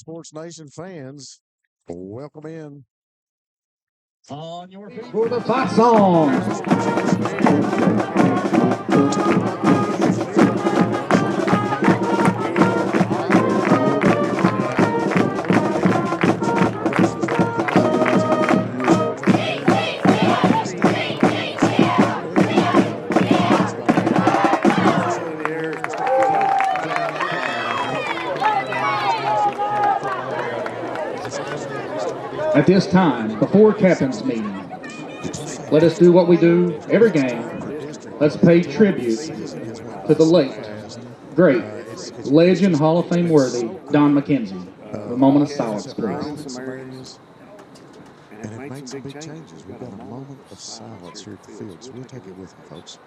Sports Nation fans, welcome in. On your feet for the fight song. At this time, before captain's meeting, let us do what we do every game. Let's pay tribute to the late, great, legend, Hall of Fame worthy Don McKenzie. A moment of silence, please. And have made some big changes. We've got a moment of silence here at the field, so we'll take it with you, folks.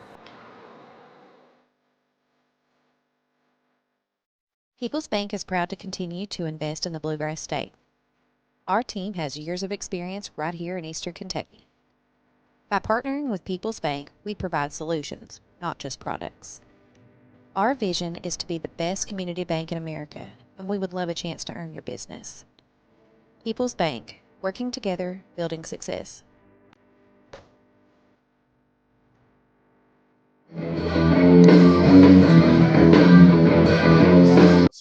People's Bank is proud to continue to invest in the Bluegrass State. Our team has years of experience right here in Eastern Kentucky. By partnering with People's Bank, we provide solutions, not just products. Our vision is to be the best community bank in America, and we would love a chance to earn your business. People's Bank, working together, building success.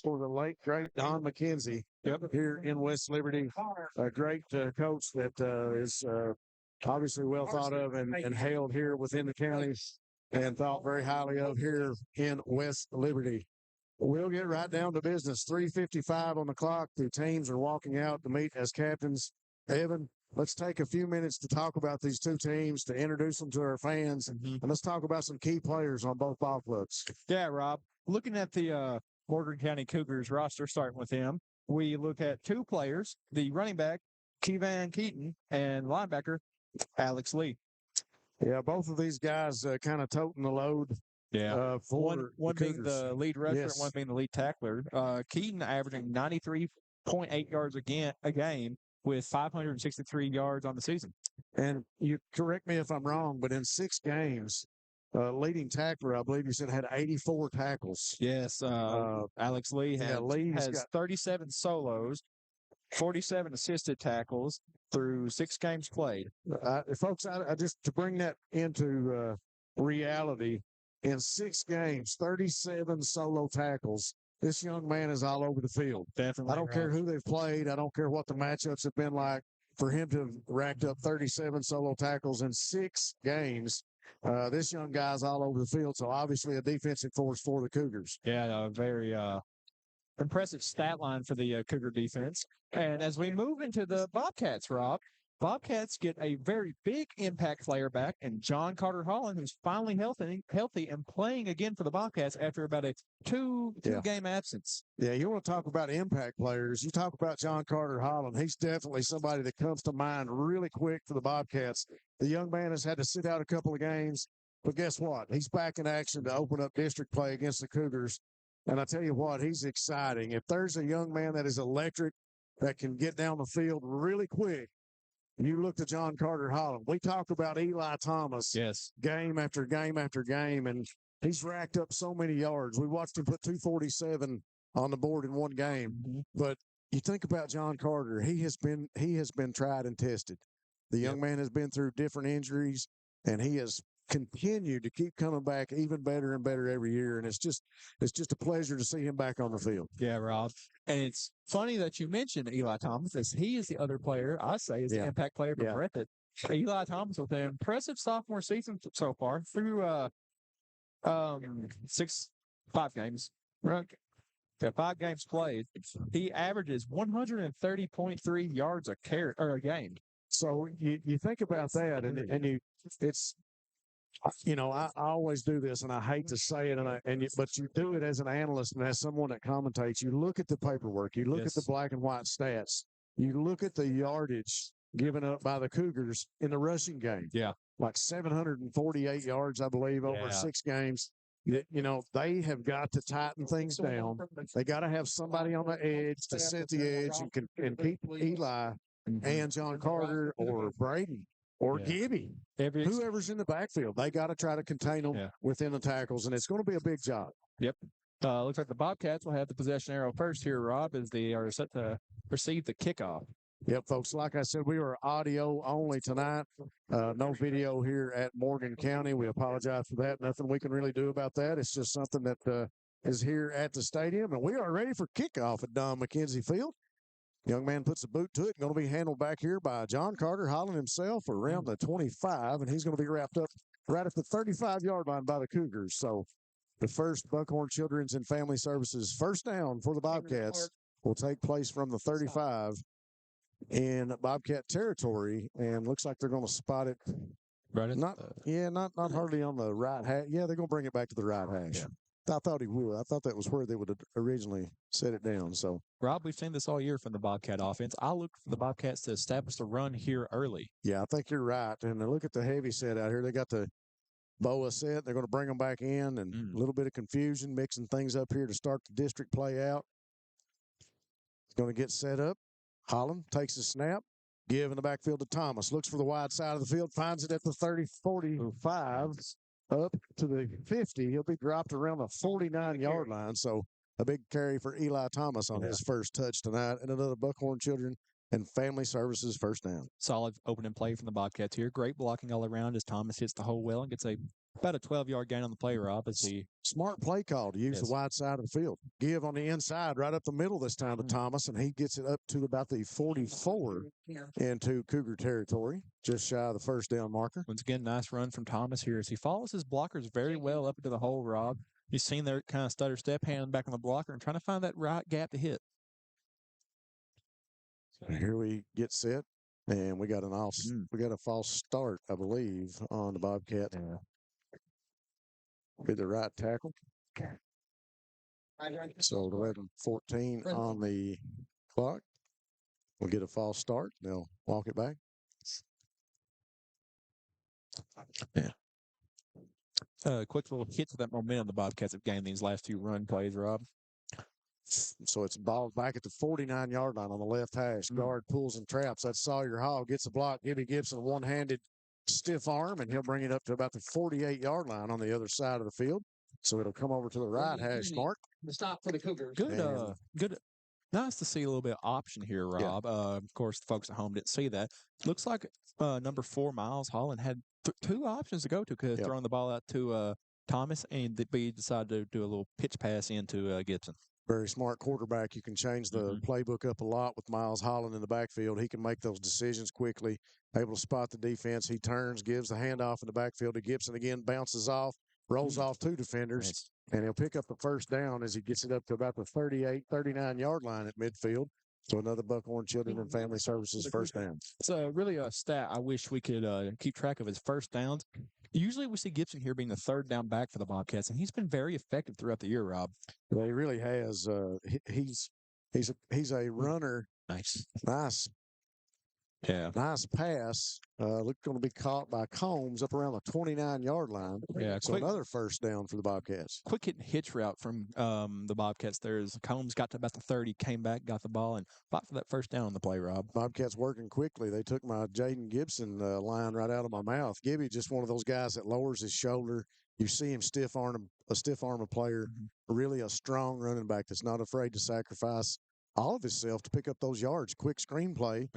For the late, great Don McKenzie here in West Liberty, a great coach that is obviously well thought of and hailed here within the county and thought very highly of here in West Liberty. We'll get right down to business. 3:55 on the clock. The teams are walking out to meet as captains. Evan, let's take a few minutes to talk about these two teams, to introduce them to our fans, and let's talk about some key players on both ball clubs. Yeah, Rob. Looking at the Morgan County Cougars roster, starting with him, we look at two players, the running back, Kevan Keaton, and linebacker, Alex Lee. Yeah, both of these guys kind of toting the load. Yeah, for one being Cougars. the lead rusher, Yes. and one being the lead tackler. Keaton averaging 93.8 yards a game with 563 yards on the season. And you correct me if I'm wrong, but in 6 games, leading tackler, I believe you said, had 84 tackles. Yes, Alex Lee has 37 solos, 47 assisted tackles through 6 games played. Folks, I just to bring that into reality, in 6 games, 37 solo tackles. This young man is all over the field. Definitely. I don't care who they've played. I don't care what the matchups have been like. For him to have racked up 37 solo tackles in 6 games, this young guy's all over the field. So obviously a defensive force for the Cougars. Yeah, a very impressive stat line for the Cougar defense. And as we move into the Bobcats, Rob, Bobcats get a very big impact player back, and John Carter Holland, who's finally healthy and playing again for the Bobcats after about a two-game absence. Yeah, you want to talk about impact players. You talk about John Carter Holland. He's definitely somebody that comes to mind really quick for the Bobcats. The young man has had to sit out a couple of games, but guess what? He's back in action to open up district play against the Cougars. And I tell you what, he's exciting. If there's a young man that is electric, that can get down the field really quick, you look to John Carter Holland. We talk about Eli Thomas game after game after game, and he's racked up so many yards. We watched him put 247 on the board in one game. Mm-hmm. But you think about John Carter, he has been tried and tested. The young man has been through different injuries, and he has continued to keep coming back even better and better every year. And it's just a pleasure to see him back on the field. Yeah, Rob. And it's funny that you mentioned Eli Thomas, as he is the other player I say is the impact player for Breathitt. Eli Thomas with an impressive sophomore season so far through 5 games. Right. Yeah, 5 games played. He averages 130.3 yards a game. So you think about that, and it's. You know, I always do this, and I hate to say it, but you do it as an analyst and as someone that commentates. You look at the paperwork, you look at the black and white stats, you look at the yardage given up by the Cougars in the rushing game. Yeah, like 748 yards, I believe, over 6 games. You know, they have got to tighten things down. They got to have somebody on the edge to set the edge and keep Eli and John Carter or Braden or Gibby, whoever's in the backfield. They got to try to contain them within the tackles, and it's going to be a big job. Yep. Looks like the Bobcats will have the possession arrow first here, Rob, as they are set to receive the kickoff. Yep, folks. Like I said, we are audio only tonight. No video here at Morgan County. We apologize for that. Nothing we can really do about that. It's just something that is here at the stadium, and we are ready for kickoff at Don McKenzie Field. Young man puts a boot to it. Going to be handled back here by John Carter Holland himself around the 25, and he's going to be wrapped up right at the 35-yard line by the Cougars. So the first Buckhorn Children's and Family Services first down for the Bobcats will take place from the 35 in Bobcat territory, and looks like they're going to spot it. Right. Not hardly on the right hash. Yeah, they're going to bring it back to the right hash. Yeah. I thought he would. I thought that was where they would have originally set it down. So, Rob, we've seen this all year from the Bobcat offense. I look for the Bobcats to establish the run here early. Yeah, I think you're right. And look at the heavy set out here. They got the BOA set. They're going to bring them back in, and a little bit of confusion, mixing things up here to start the district play out. It's going to get set up. Holland takes a snap. Give in the backfield to Thomas. Looks for the wide side of the field. Finds it at the 30, 45. Up to the 50. He'll be dropped around the 49-yard line. So a big carry for Eli Thomas on his first touch tonight. And another Buckhorn Children and Family Services first down. Solid opening play from the Bobcats here. Great blocking all around as Thomas hits the hole well and gets about a 12-yard gain on the play, Rob. Smart play call to use the wide side of the field. Give on the inside right up the middle this time to Thomas, and he gets it up to about the 44 into Cougar territory, just shy of the first down marker. Once again, nice run from Thomas here as he follows his blockers very well up into the hole, Rob. You've seen their kind of stutter step, hand back on the blocker and trying to find that right gap to hit. Here we get set, and we got a false start, I believe, on the Bobcat. Yeah. Be the right tackle. So 11-14 on the clock. We'll get a false start. They'll walk it back. Yeah. Quick little hit to that momentum the Bobcats have gained these last two run plays, Rob. So it's ball back at the 49-yard line on the left hash. Guard pulls and traps. That's Sawyer Hall. Gets the block. Gibby Gibson, one-handed stiff arm, and he'll bring it up to about the 48-yard line on the other side of the field. So it'll come over to the right hash mark. The stop for the Cougars. Good. Nice to see a little bit of option here, Rob. Yeah. Of course, the folks at home didn't see that. Looks like number 4, Miles Holland, had two options to go to. Could have thrown the ball out to Thomas, and he decided to do a little pitch pass into Gibson. Very smart quarterback. You can change the playbook up a lot with Miles Holland in the backfield. He can make those decisions quickly, able to spot the defense. He turns, gives the handoff in the backfield to Gibson again, bounces off, rolls off 2 defenders, and he'll pick up the first down as he gets it up to about the 38, 39-yard line at midfield. So another Buckhorn Children and Family Services first down. It's really a stat I wish we could keep track of his first downs. Usually we see Gibson here being the third down back for the Bobcats, and he's been very effective throughout the year, Rob. Well, he really has. He's a runner. Nice. Yeah. Nice pass. Going to be caught by Combs up around the 29-yard line. Yeah. So another first down for the Bobcats. Quick hit and hitch route from the Bobcats there as Combs got to about the 30, came back, got the ball, and fought for that first down on the play, Rob. Bobcats working quickly. They took my Jaden Gibson line right out of my mouth. Gibby, just one of those guys that lowers his shoulder. You see him stiff arm a player, really a strong running back that's not afraid to sacrifice all of himself to pick up those yards. Quick screenplay.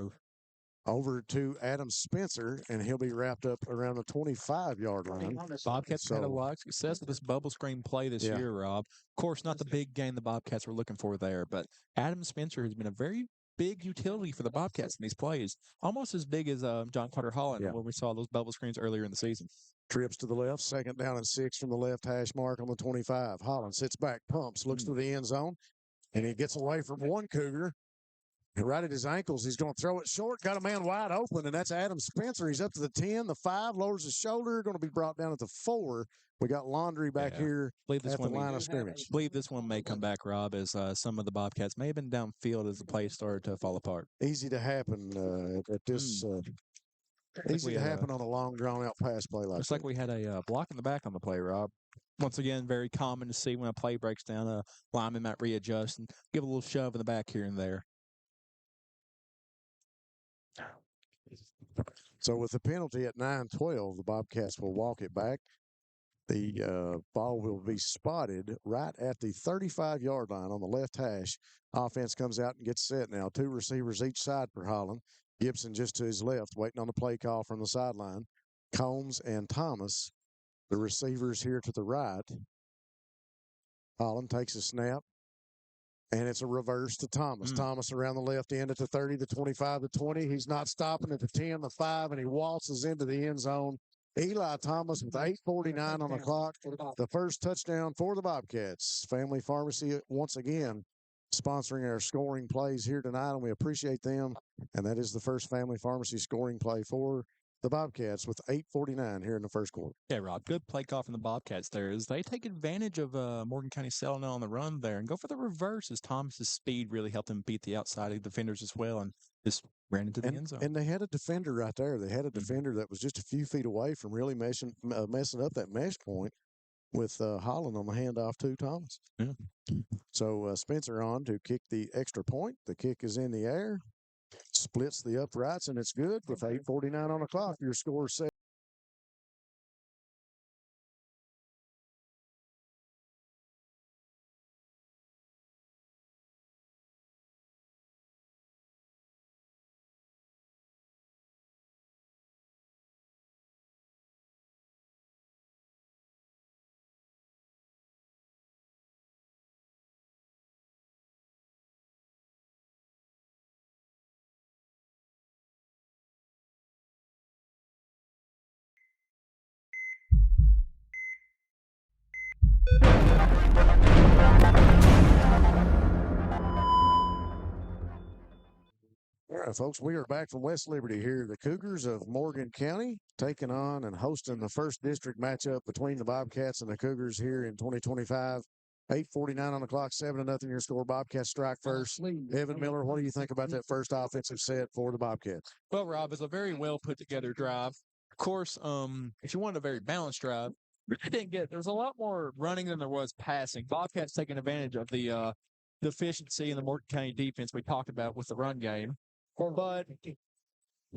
Over to Adam Spencer, and he'll be wrapped up around the 25-yard line. Bobcats had a lot of success with this bubble screen play this year, Rob. Of course, not the big game the Bobcats were looking for there, but Adam Spencer has been a very big utility for the Bobcats in these plays, almost as big as John Carter Holland when we saw those bubble screens earlier in the season. Trips to the left, second down and 6 from the left hash mark on the 25. Holland sits back, pumps, looks to the end zone, and he gets away from one Cougar. Right at his ankles, he's going to throw it short. Got a man wide open, and that's Adam Spencer. He's up to the 10, the 5, lowers his shoulder. Going to be brought down at the 4. We got Laundry back here at the line of scrimmage. I believe this one may come back, Rob, as some of the Bobcats may have been downfield as the play started to fall apart. Easy to happen at this. Easy to happen on a long, drawn-out pass play like that. Looks like we had a block in the back on the play, Rob. Once again, very common to see when a play breaks down, a lineman might readjust and give a little shove in the back here and there. So with the penalty at 9-12, the Bobcats will walk it back. The ball will be spotted right at the 35-yard line on the left hash. Offense comes out and gets set now. 2 receivers each side for Holland. Gibson just to his left, waiting on the play call from the sideline. Combs and Thomas, the receivers here to the right. Holland takes a snap, and it's a reverse to Thomas. Thomas around the left end at the 30, the 25, the 20. He's not stopping at the 10, the 5, and he waltzes into the end zone. Eli Thomas with 8:49 on the clock. The first touchdown for the Bobcats. Family Pharmacy once again sponsoring our scoring plays here tonight, and we appreciate them. And that is the first Family Pharmacy scoring play for the Bobcats with 8:49 here in the first quarter. Yeah, Rob, good play call from the Bobcats there is they take advantage of Morgan County selling out on the run there and go for the reverse as Thomas's speed really helped him beat the outside defenders as well and just ran into the end zone. And they had a defender right there. They had a defender that was just a few feet away from really messing up that mesh point with Holland on the handoff to Thomas. Yeah. So Spencer on to kick the extra point. The kick is in the air, splits the uprights, and it's good with 8:49 on the clock. Your score is set. All right, folks, we are back from West Liberty here. The Cougars of Morgan County taking on and hosting the first district matchup between the Bobcats and the Cougars here in 2025. 8:49 on the clock, 7-0 your score. Bobcats strike first. Evan Miller, what do you think about that first offensive set for the Bobcats? Well, Rob, it's a very well put together drive. Of course, if you wanted a very balanced drive, there was a lot more running than there was passing. Bobcats taking advantage of the efficiency in the Morgan County defense we talked about with the run game. But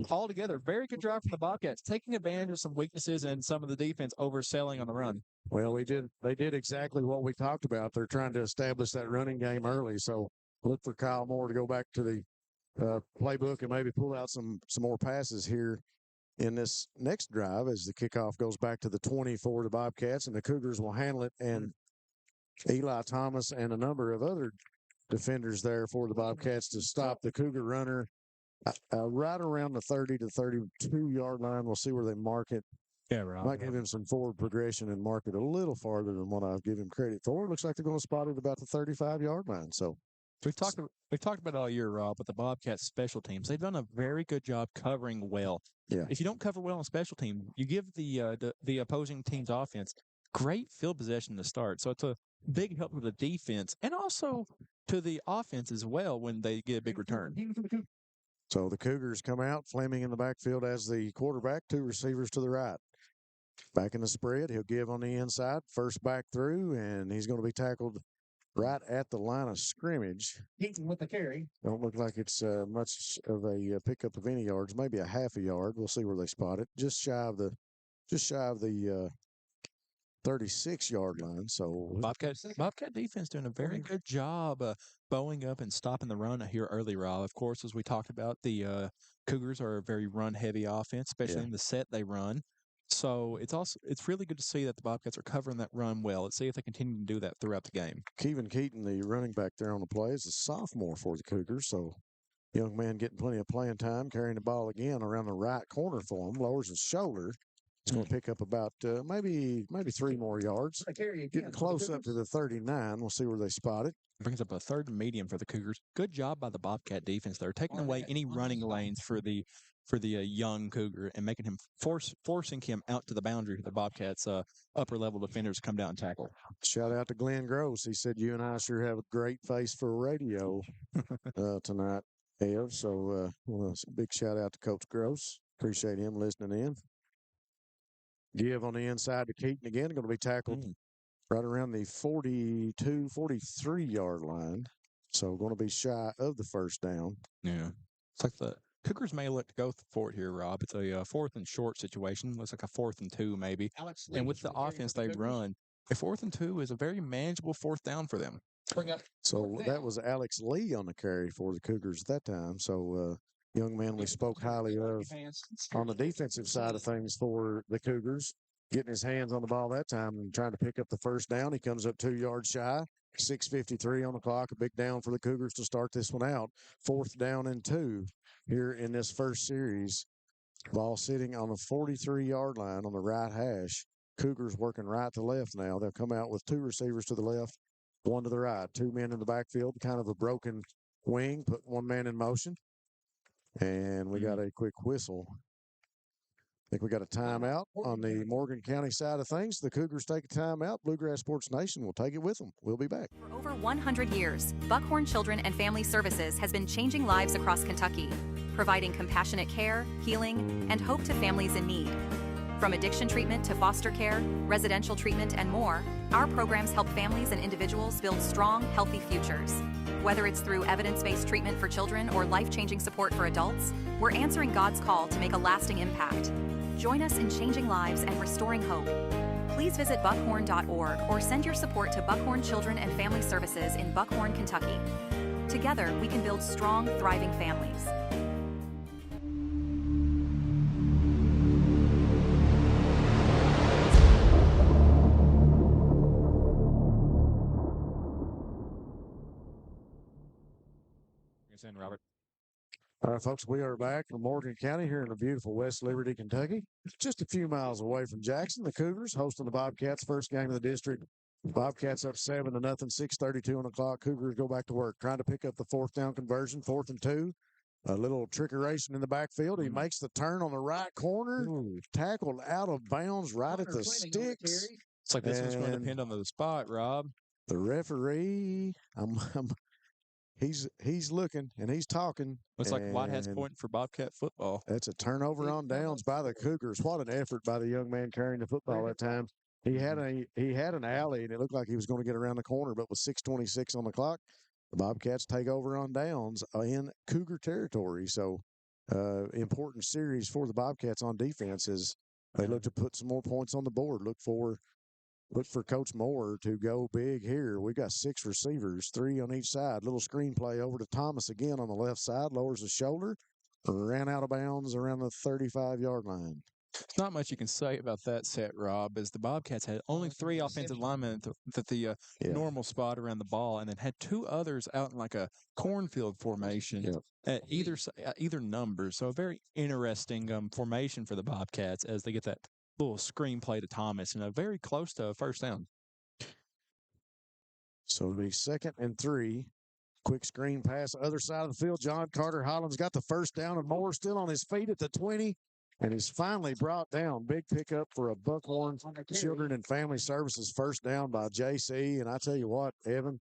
altogether, very good drive from the Bobcats, taking advantage of some weaknesses and some of the defense overselling on the run. Well, they did exactly what we talked about. They're trying to establish that running game early. So look for Kyle Moore to go back to the playbook and maybe pull out some more passes here in this next drive as the kickoff goes back to the 20 for the Bobcats, and the Cougars will handle it. And Eli Thomas and a number of other defenders there for the Bobcats to stop the Cougar runner right around the 30 to 32-yard line. We'll see where they mark it. Yeah, right. Might give him some forward progression and mark it a little farther than what I've given him credit for. It looks like they're going to spot it about the 35-yard line. So we've talked about it all year, Rob, with the Bobcats special teams. They've done a very good job covering well. Yeah. If you don't cover well on special team, you give the opposing team's offense great field possession to start. So it's a big help to the defense and also to the offense as well when they get a big return. So the Cougars come out, Fleming in the backfield as the quarterback, 2 receivers to the right. Back in the spread, he'll give on the inside, first back through, and he's going to be tackled right at the line of scrimmage. Heaton with the carry. Don't look like it's much of a pickup of any yards, maybe a half a yard. We'll see where they spot it. Just shy of the 36-yard line. So Bobcat defense doing a very good job bowing up and stopping the run here early, Rob. Of course, as we talked about, the Cougars are a very run-heavy offense, especially in the set they run. So it's really good to see that the Bobcats are covering that run well. Let's see if they continue to do that throughout the game. Kevin Keaton, the running back there on the play, is a sophomore for the Cougars. So young man getting plenty of playing time, carrying the ball again around the right corner for him, lowers his shoulder. It's going to pick up about maybe 3 more yards. Getting close up to the 39. We'll see where they spot it. Brings up a 3rd and medium for the Cougars. Good job by the Bobcat defense. They're taking away any running lanes for the young Cougar and making him forcing him out to the boundary for the Bobcats upper level defenders come down and tackle. Shout out to Glenn Gross. He said you and I sure have a great face for radio tonight, Ev. So big shout out to Coach Gross. Appreciate him listening in. Give on the inside to Keaton again. Going to be tackled right around the 42, 43-yard line. So going to be shy of the first down. Yeah. It's like Cougars may look to go for it here, Rob. It's a 4th and short situation. Looks like a 4th and 2 maybe. And with the offense they run, a 4th and 2 is a very manageable 4th down for them. So that was Alex Lee on the carry for the Cougars at that time. So young man we spoke highly of on the defensive side of things for the Cougars, getting his hands on the ball that time and trying to pick up the first down. He comes up 2 yards shy. 6:53 on the clock, a big down for the Cougars to start this one out. 4th down and 2 here in this first series. Ball sitting on the 43-yard line on the right hash. Cougars working right to left now. They'll come out with 2 receivers to the left, 1 to the right. 2 men in the backfield, kind of a broken wing, put 1 man in motion. And we got a quick whistle. I think we got a timeout on the Morgan County side of things. The Cougars take a timeout. Bluegrass Sports Nation will take it with them. We'll be back. For over 100 years, Buckhorn Children and Family Services has been changing lives across Kentucky, providing compassionate care, healing, and hope to families in need. From addiction treatment to foster care, residential treatment, and more, our programs help families and individuals build strong, healthy futures. Whether it's through evidence-based treatment for children or life-changing support for adults, we're answering God's call to make a lasting impact. Join us in changing lives and restoring hope. Please visit buckhorn.org or send your support to Buckhorn Children and Family Services in Buckhorn, Kentucky. Together, we can build strong, thriving families. In, Robert. All right, folks, we are back from Morgan County here in the beautiful West Liberty, Kentucky. Just a few miles away from Jackson. The Cougars hosting the Bobcats, first game of the district. Bobcats up 7-0, 6:32 on the clock. Cougars go back to work, trying to pick up the 4th down conversion, 4th and 2. A little trickeration in the backfield. He makes the turn on the right corner, tackled out of bounds right at the sticks. It's like this one's going to depend on the spot, Rob. The referee, he's looking and he's talking. Looks like White has point for Bobcat football. That's a turnover on downs by the Cougars. What an effort by the young man carrying the football that time. He had an alley and it looked like he was going to get around the corner, but with 6:26 on the clock, the Bobcats take over on downs in Cougar territory. So important series for the Bobcats on defense as they look to put some more points on the board. Look for Coach Moore to go big here. We got 6 receivers, 3 on each side. Little screenplay over to Thomas again on the left side. Lowers his shoulder. Ran out of bounds around the 35-yard line. There's not much you can say about that set, Rob, as the Bobcats had only 3 offensive linemen at the normal spot around the ball, and then had 2 others out in like a cornfield formation at either number. So a very interesting formation for the Bobcats as they get that little screenplay to Thomas and a very close to a first down. So it'll be 2nd and 3. Quick screen pass, other side of the field. John Carter Holland's got the first down, and Moore still on his feet at the 20, and he's finally brought down. Big pickup for a Buckhorn Children and Family Services first down by JC. And I tell you what, Evan,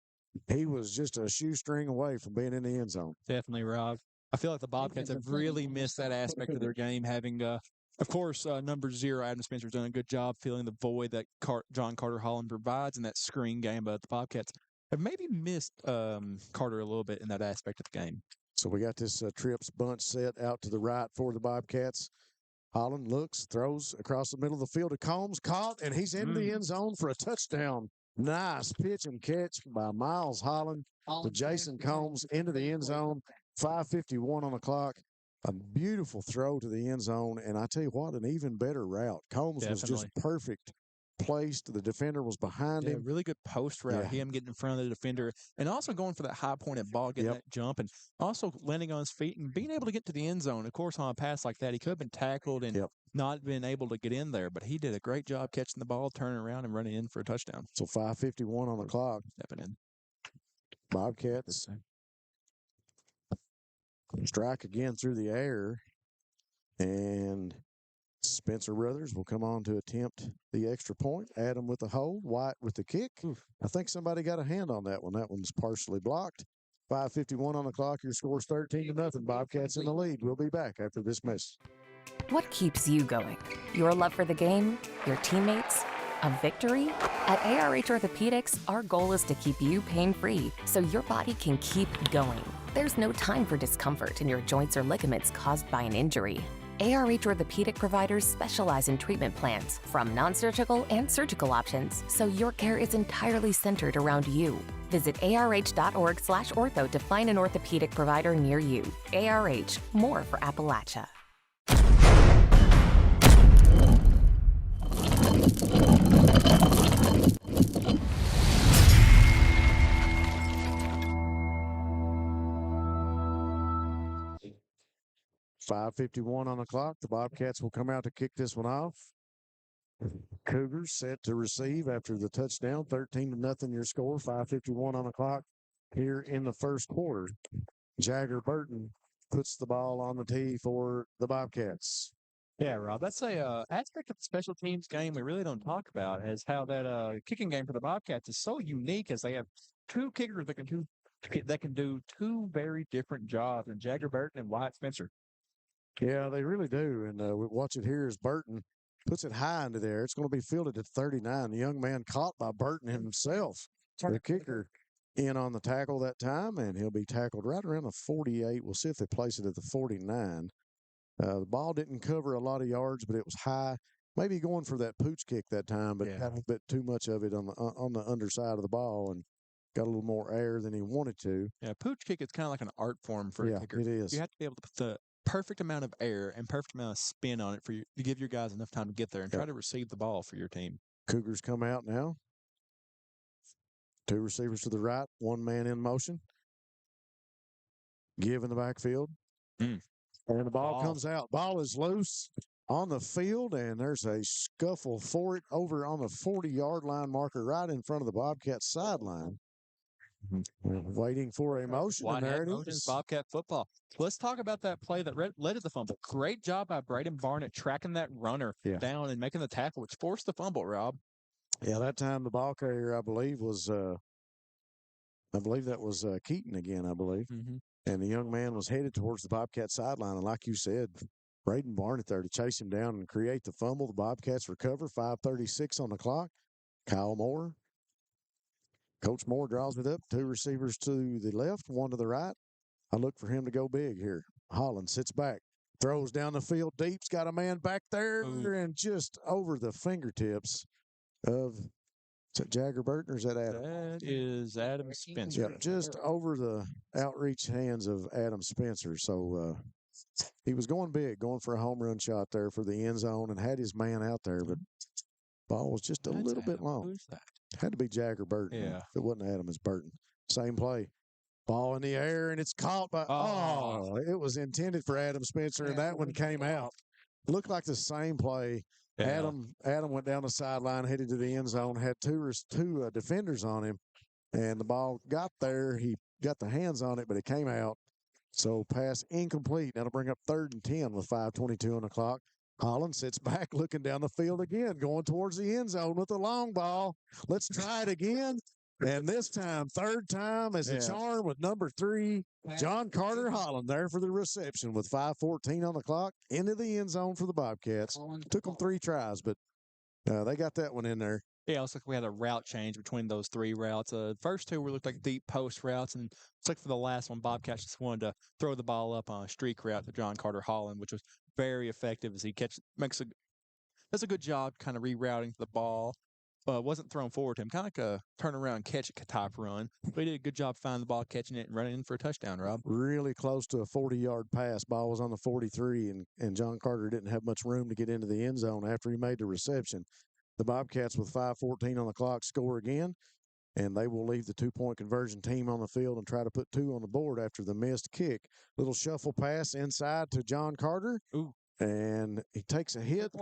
he was just a shoestring away from being in the end zone. Definitely, Rob. I feel like the Bobcats have really missed that aspect of their game, having of course, number 0, Adam Spencer's done a good job filling the void that John Carter Holland provides in that screen game, but the Bobcats have maybe missed Carter a little bit in that aspect of the game. So we got this trips bunch set out to the right for the Bobcats. Holland looks, throws across the middle of the field to Combs, caught, and he's into the end zone for a touchdown. Nice pitch and catch by Miles Holland to Jason Combs into the end zone. 5:51 on the clock. A beautiful throw to the end zone, and I tell you what, an even better route. Combs was just perfect placed. The defender was behind him. Really good post route. Him getting in front of the defender, and also going for that high pointed ball, getting that jump, and also landing on his feet and being able to get to the end zone. Of course, on a pass like that, he could have been tackled and not been able to get in there, but he did a great job catching the ball, turning around, and running in for a touchdown. So 5:51 on the clock. Stepping in. Bobcats strike again through the air, and Spencer Brothers will come on to attempt the extra point. Adam with the hold, White with the kick. I think somebody got a hand on that one. That one's partially blocked. 5:51 on the clock. Your score's 13-0. Bobcats in the lead. We'll be back after this message. What keeps you going? Your love for the game? Your teammates? A victory? At ARH Orthopedics, our goal is to keep you pain-free so your body can keep going. There's no time for discomfort in your joints or ligaments caused by an injury. ARH Orthopedic providers specialize in treatment plans, from non-surgical and surgical options, so your care is entirely centered around you. Visit arh.org/ortho to find an orthopedic provider near you. ARH, more for Appalachia. .551 on the clock. The Bobcats will come out to kick this one off. Cougars set to receive after the touchdown. 13-0 your score. 5:51 on the clock here in the first quarter. Jagger Burton puts the ball on the tee for the Bobcats. Yeah, Rob, that's a aspect of the special teams game we really don't talk about, is how that kicking game for the Bobcats is so unique, as they have two kickers that can do two very different jobs, and Jagger Burton and Wyatt Spencer. Yeah, they really do. And we watch it here as Burton puts it high into there. It's going to be fielded at 39. The young man caught by Burton himself. The kicker in on the tackle that time, and he'll be tackled right around the 48. We'll see if they place it at the 49. The ball didn't cover a lot of yards, but it was high. Maybe going for that pooch kick that time, but got a bit too much of it on the underside of the ball and got a little more air than he wanted to. Yeah, pooch kick is kind of like an art form for a kicker. It is. You have to be able to put the perfect amount of air and perfect amount of spin on it for you to give your guys enough time to get there and try to receive the ball for your team. Cougars come out now. Two receivers to the right, one man in motion. Give in the backfield. And the ball comes out. Ball is loose on the field, and there's a scuffle for it over on the 40-yard line marker right in front of the Bobcats sideline. Waiting for a motion, and there it is. Bobcat football. Let's talk about that play that led to the fumble. Great job by Braden Barnett tracking that runner down and making the tackle, which forced the fumble, Rob. Yeah, that time the ball carrier, I believe that was Keaton again, I believe. And the young man was headed towards the Bobcat sideline. And like you said, Braden Barnett there to chase him down and create the fumble. The Bobcats recover. 5:36 on the clock. Kyle Moore. Coach Moore draws it up. Two receivers to the left, one to the right. I look for him to go big here. Holland sits back, throws down the field deep's got a man back there and just over the fingertips of is that Jagger Burton or is that Adam? That is Adam Spencer. Yeah, just over the outreach hands of Adam Spencer. So he was going big, going for a home run shot there for the end zone and had his man out there, but ball was just a little bit long. Who's that? Had to be Jagger Burton. Yeah. If it wasn't Adam, it's Burton. Same play. Ball in the air, and it's caught by it was intended for Adam Spencer, and that one came out. Looked like the same play. Yeah. Adam went down the sideline, headed to the end zone, had two defenders on him, and the ball got there. He got the hands on it, but it came out. So pass incomplete. That'll bring up 3rd and 10 with 5:22 on the clock. Holland sits back looking down the field again, going towards the end zone with the long ball. Let's try it again. And this time, third time as a charm with number 3, John Carter Holland there for the reception with 5:14 on the clock into the end zone for the Bobcats. Took them 3 tries, but they got that one in there. Yeah, it looks like we had a route change between those 3 routes. The first 2 looked like deep post routes, and it's like for the last one, Bobcats just wanted to throw the ball up on a streak route to John Carter Holland, which was very effective as he does a good job kind of rerouting the ball. Wasn't thrown forward to him, kind of like a turn around catch it type run. But he did a good job finding the ball, catching it, and running in for a touchdown, Rob. Really close to a 40-yard pass. Ball was on the 43, and John Carter didn't have much room to get into the end zone after he made the reception. The Bobcats with 5:14 on the clock score again, and they will leave the 2-point conversion team on the field and try to put 2 on the board after the missed kick. Little shuffle pass inside to John Carter. And he takes a hit,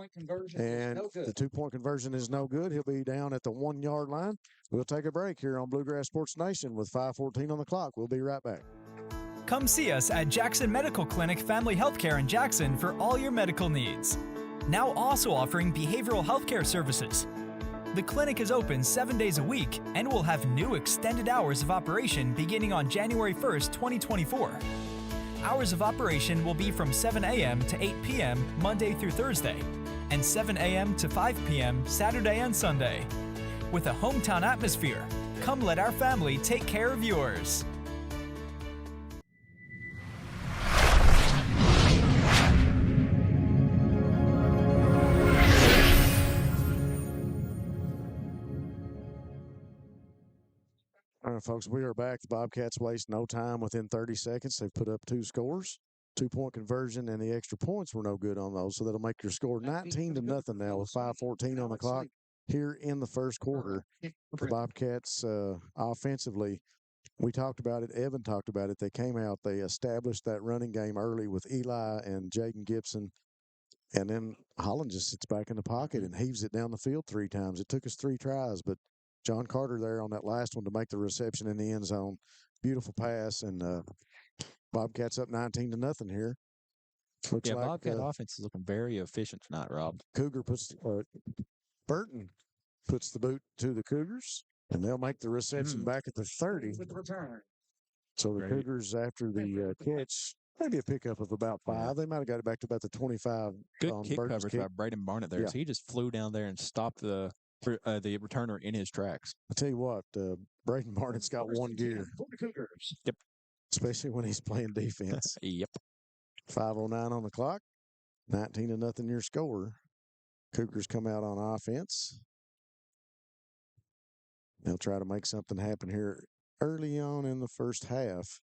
and the 2-point conversion is no good. He'll be down at the 1-yard line. We'll take a break here on Bluegrass Sports Nation with 5:14 on the clock. We'll be right back. Come see us at Jackson Medical Clinic Family Healthcare in Jackson for all your medical needs. Now also offering behavioral healthcare services. The clinic is open 7 days a week and will have new extended hours of operation beginning on January 1st, 2024. Hours of operation will be from 7 a.m. to 8 p.m. Monday through Thursday, and 7 a.m. to 5 p.m. Saturday and Sunday. With a hometown atmosphere, come let our family take care of yours. All right, folks, we are back. The Bobcats waste no time. Within 30 seconds, they've put up 2 scores. 2-point conversion, and the extra points were no good on those, so that'll make your score 19-0 now with 5:14 on the clock here in the first quarter. The Bobcats offensively, we talked about it. Evan talked about it. They came out. They established that running game early with Eli and Jaden Gibson, and then Holland just sits back in the pocket and heaves it down the field 3 times. It took us 3 tries, but John Carter there on that last one to make the reception in the end zone. Beautiful pass, and Bobcats up 19-0 here. Looks like Bobcat offense is looking very efficient tonight, Rob. Cougar Burton puts the boot to the Cougars, and they'll make the reception back at the 30. So the Cougars, after the catch, maybe a pickup of about 5. Yeah. They might have got it back to about the 25. Good kick coverage by Braden Barnett there. Yeah. So he just flew down there and stopped the returner in his tracks. I tell you what, Braden Barnett's got one gear. Yep. Especially when he's playing defense. Yep. 5:09 on the clock. 19-0 your score. Cougars come out on offense. They'll try to make something happen here early on in the first half.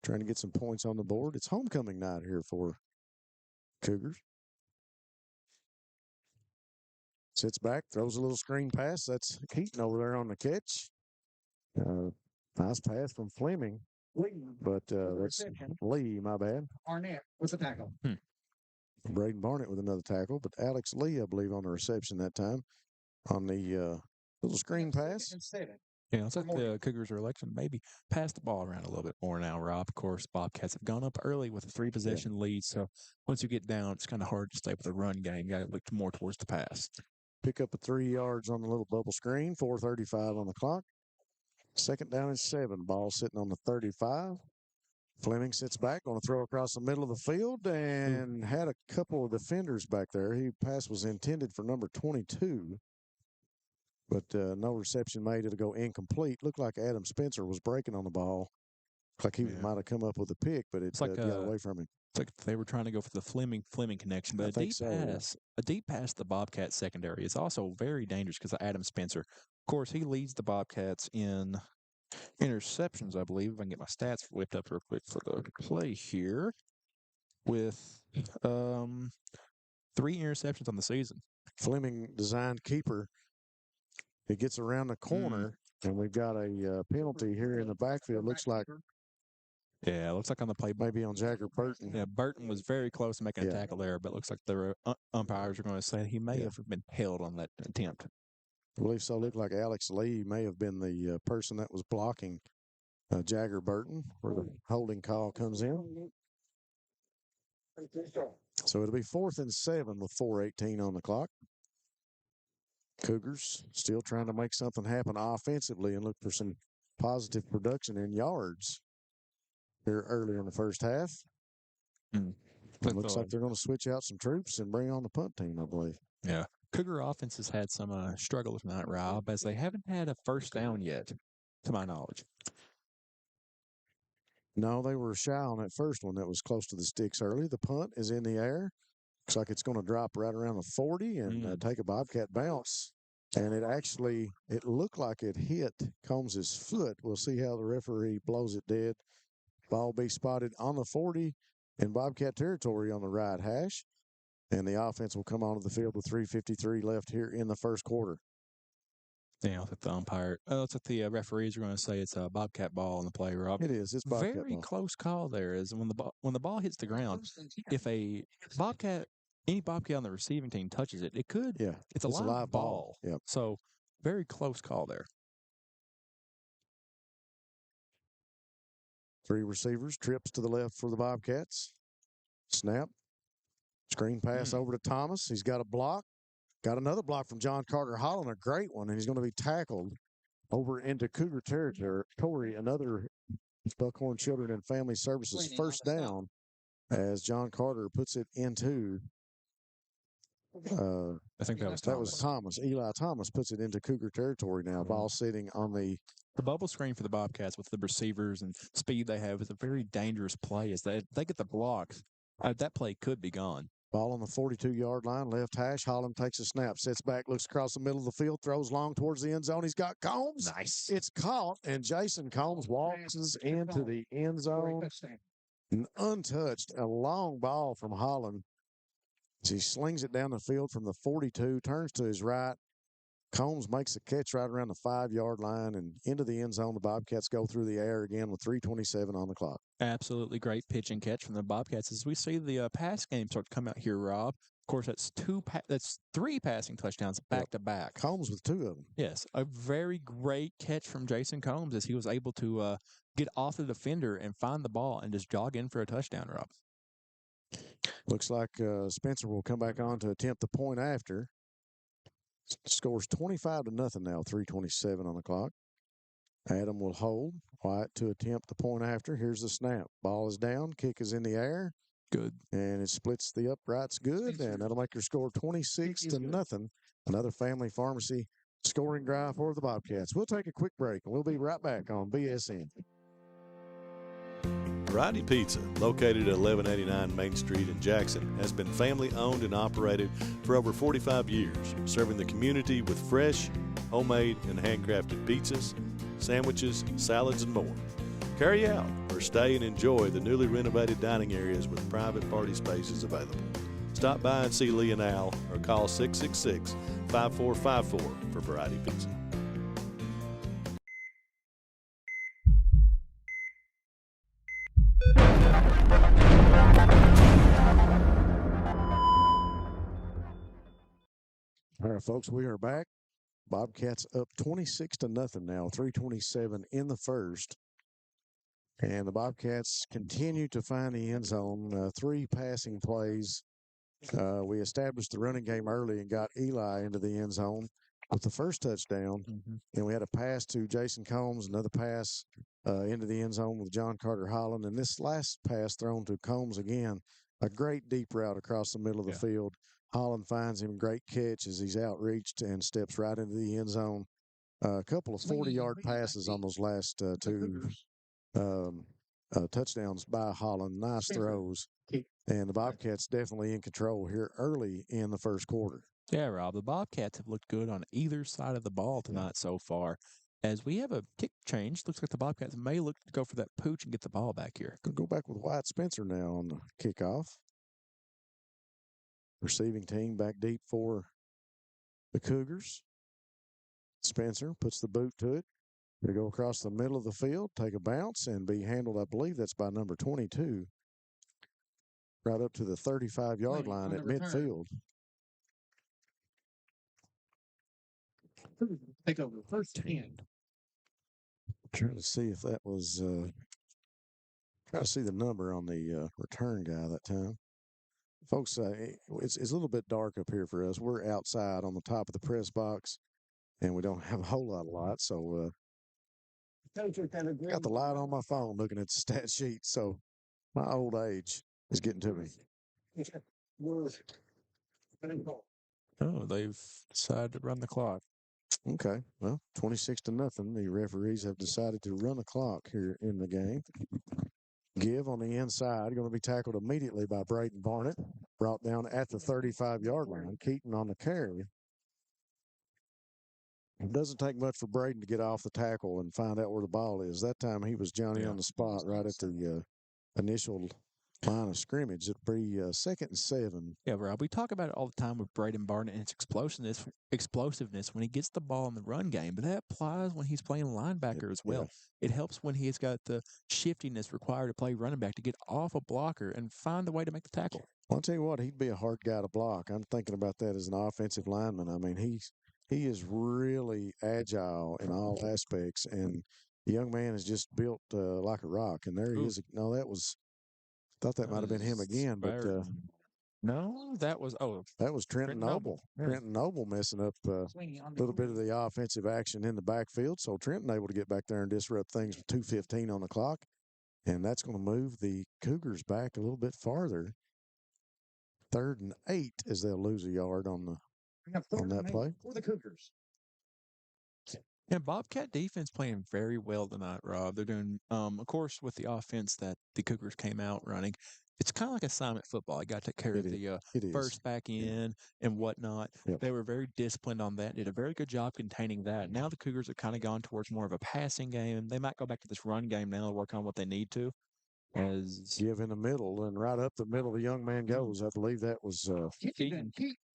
Trying to get some points on the board. It's homecoming night here for Cougars. Sits back, throws a little screen pass. That's Keaton over there on the catch. Nice pass from Fleming. But that's Lee, my bad. Arnett with the tackle. Braden Barnett with another tackle, but Alex Lee, I believe, on the reception that time on the little screen pass. Yeah, it's like the Cougars are electing maybe pass the ball around a little bit more now, Rob. Of course, Bobcats have gone up early with a 3-possession lead, so once you get down, it's kind of hard to stay with the run game. You got to look more towards the pass. Pick up a 3 yards on the little bubble screen. 4:35 on the clock. 2nd down and 7. Ball sitting on the 35. Fleming sits back, going to throw across the middle of the field, and had a couple of defenders back there. Pass was intended for number 22, but no reception made. It'll go incomplete. Looked like Adam Spencer was breaking on the ball. Like he might have come up with a pick, but it got away from him. It's like they were trying to go for the Fleming connection, but a deep pass to the Bobcat secondary is also very dangerous because of Adam Spencer. Of course, he leads the Bobcats in interceptions, I believe. If I can get my stats whipped up real quick for the play here, with 3 interceptions on the season. Fleming designed keeper. He gets around the corner, and we've got a penalty here in the backfield. Looks like on the play. Maybe on Jagger Burton. Yeah, Burton was very close to making a tackle there, but looks like the umpires are going to say he may have been held on that attempt. I believe so. Looked like Alex Lee may have been the person that was blocking Jagger Burton, where the holding call comes in. So it'll be 4th and 7 with 4:18 on the clock. Cougars still trying to make something happen offensively and look for some positive production in yards here early in the first half. It looks like they're going to switch out some troops and bring on the punt team, I believe. Yeah. Cougar offense has had some struggle tonight, Rob, as they haven't had a first down yet, to my knowledge. No, they were shy on that first one that was close to the sticks early. The punt is in the air. Looks like it's going to drop right around the 40 and take a Bobcat bounce. And it looked like it hit Combs' foot. We'll see how the referee blows it dead. Ball be spotted on the 40 in Bobcat territory on the right hash. And the offense will come onto the field with 3:53 left here in the first quarter. Yeah, it's like the referees are going to say it's a Bobcat ball on the play, Rob. It is. It's Bobcat very ball. Close call there is when the ball hits the ground. If any Bobcat on the receiving team touches it, it could. Yeah, it's a live ball. Yeah. So very close call there. 3 receivers, trips to the left for the Bobcats. Snap. Screen pass over to Thomas. He's got a block. Got another block from John Carter Holland, a great one, and he's going to be tackled over into Cougar territory. Another Buckhorn Children and Family Services first down as John Carter puts it into I think that was Thomas. Eli Thomas puts it into Cougar territory now. Ball sitting on the bubble screen for the Bobcats with the receivers and speed they have is a very dangerous play as they get the blocks. That play could be gone. Ball on the 42-yard line, left hash. Holland takes a snap, sets back, looks across the middle of the field, throws long towards the end zone. He's got Combs. Nice. It's caught, and Jason Combs walks into the end zone untouched. A long ball from Holland. He slings it down the field from the 42, turns to his right. Combs makes a catch right around the 5-yard line and into the end zone. The Bobcats go through the air again with 3:27 on the clock. Absolutely great pitch and catch from the Bobcats as we see the pass game start to come out here, Rob. Of course, that's three passing touchdowns back to back. Combs with 2 of them. Yes, a very great catch from Jason Combs as he was able to get off the defender and find the ball and just jog in for a touchdown, Rob. Looks like Spencer will come back on to attempt the point after. Scores 25-0 now, 3:27 on the clock. Adam will hold. White to attempt the point after. Here's the snap. Ball is down. Kick is in the air. Good. And it splits the uprights good. And that'll make your score 26-0. Another family pharmacy scoring drive for the Bobcats. We'll take a quick break, and we'll be right back on BSN. Variety Pizza, located at 1189 Main Street in Jackson, has been family-owned and operated for over 45 years, serving the community with fresh, homemade, and handcrafted pizzas, sandwiches, salads, and more. Carry out or stay and enjoy the newly renovated dining areas with private party spaces available. Stop by and see Lee and Al or call 666-5454 for Variety Pizza. All right, folks, we are back. Bobcats up 26-0 now, 3:27 in the first. And the Bobcats continue to find the end zone. 3 passing plays. We established the running game early and got Eli into the end zone with the first touchdown. Then we had a pass to Jason Combs, another pass into the end zone with John Carter Holland. And this last pass thrown to Combs again, a great deep route across the middle of the field. Holland finds him, great catch as he's outreached and steps right into the end zone. A couple of 40-yard passes on those last 2 touchdowns by Holland. Nice throws. And the Bobcats definitely in control here early in the first quarter. Yeah, Rob, the Bobcats have looked good on either side of the ball tonight so far. As we have a kick change, looks like the Bobcats may look to go for that pooch and get the ball back here. Gonna go back with Wyatt Spencer now on the kickoff. Receiving team back deep for the Cougars. Spencer puts the boot to it. They go across the middle of the field, take a bounce, and be handled, I believe that's by number 22, right up to the 35-yard line at midfield. Take over first hand. Trying to see if that was, trying to see the number on the return guy that time. Folks, it's a little bit dark up here for us. We're outside on the top of the press box, and we don't have a whole lot of light. So, got the light on my phone looking at the stat sheet. So, my old age is getting to me. Oh, they've decided to run the clock. Okay, well, 26-0. The referees have decided to run the clock here in the game. Give on the inside, going to be tackled immediately by Braden Barnett. Brought down at the 35-yard line. Keaton on the carry. It doesn't take much for Braden to get off the tackle and find out where the ball is. That time he was Johnny on the spot right at the initial line of scrimmage. It'd be 2nd and 7. Yeah, Rob, we talk about it all the time with Braden Barnett and its explosiveness when he gets the ball in the run game, but that applies when he's playing linebacker as well. It helps when he's got the shiftiness required to play running back to get off a blocker and find the way to make the tackle. Well, I'll tell you what, he'd be a hard guy to block. I'm thinking about that as an offensive lineman. I mean, he is really agile in all aspects, and the young man is just built like a rock. And there he is. No, that was. Thought that might have been him again, but no, that was Trenton Noble. Yeah. Trenton Noble messing up a little bit of the offensive action in the backfield. So Trenton able to get back there and disrupt things with 2:15 on the clock, and that's going to move the Cougars back a little bit farther. 3rd and 8 as they'll lose a yard on that play for the Cougars. Yeah, Bobcat defense playing very well tonight, Rob. They're doing, of course, with the offense that the Cougars came out running. It's kind of like assignment football. You got to take care of the first back end and whatnot. Yep. They were very disciplined on that, did a very good job containing that. Now the Cougars have kind of gone towards more of a passing game. They might go back to this run game now to work on what they need to. As give in the middle, and right up the middle, the young man goes. I believe that was Keaton.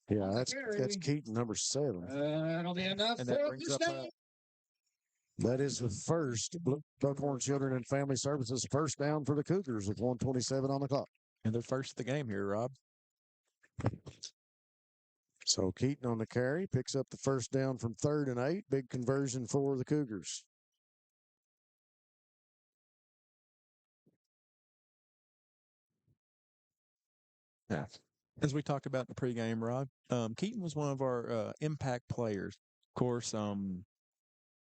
Yeah, that's Keaton, number 7. And that brings up that is the first Buckhorn Children and Family Services first down for the Cougars with 1:27 on the clock. And they're first of the game here, Rob. So Keaton on the carry picks up the first down from 3rd and 8. Big conversion for the Cougars. Yeah. As we talked about in the pregame, Rob, Keaton was one of our impact players. Of course,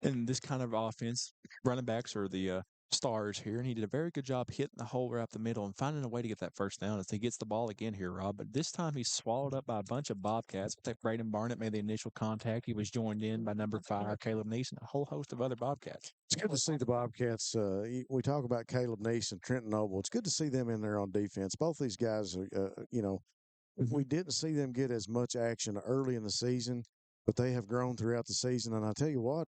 in this kind of offense, running backs are the stars here, and he did a very good job hitting the hole right up the middle and finding a way to get that first down as he gets the ball again here, Rob. But this time he's swallowed up by a bunch of Bobcats. I think Braden Barnett made the initial contact. He was joined in by number 5, Caleb Neeson, a whole host of other Bobcats. It's good to see the Bobcats. We talk about Caleb Neeson, Trenton Noble. It's good to see them in there on defense. Both these guys are, we didn't see them get as much action early in the season, but they have grown throughout the season. And I tell you what,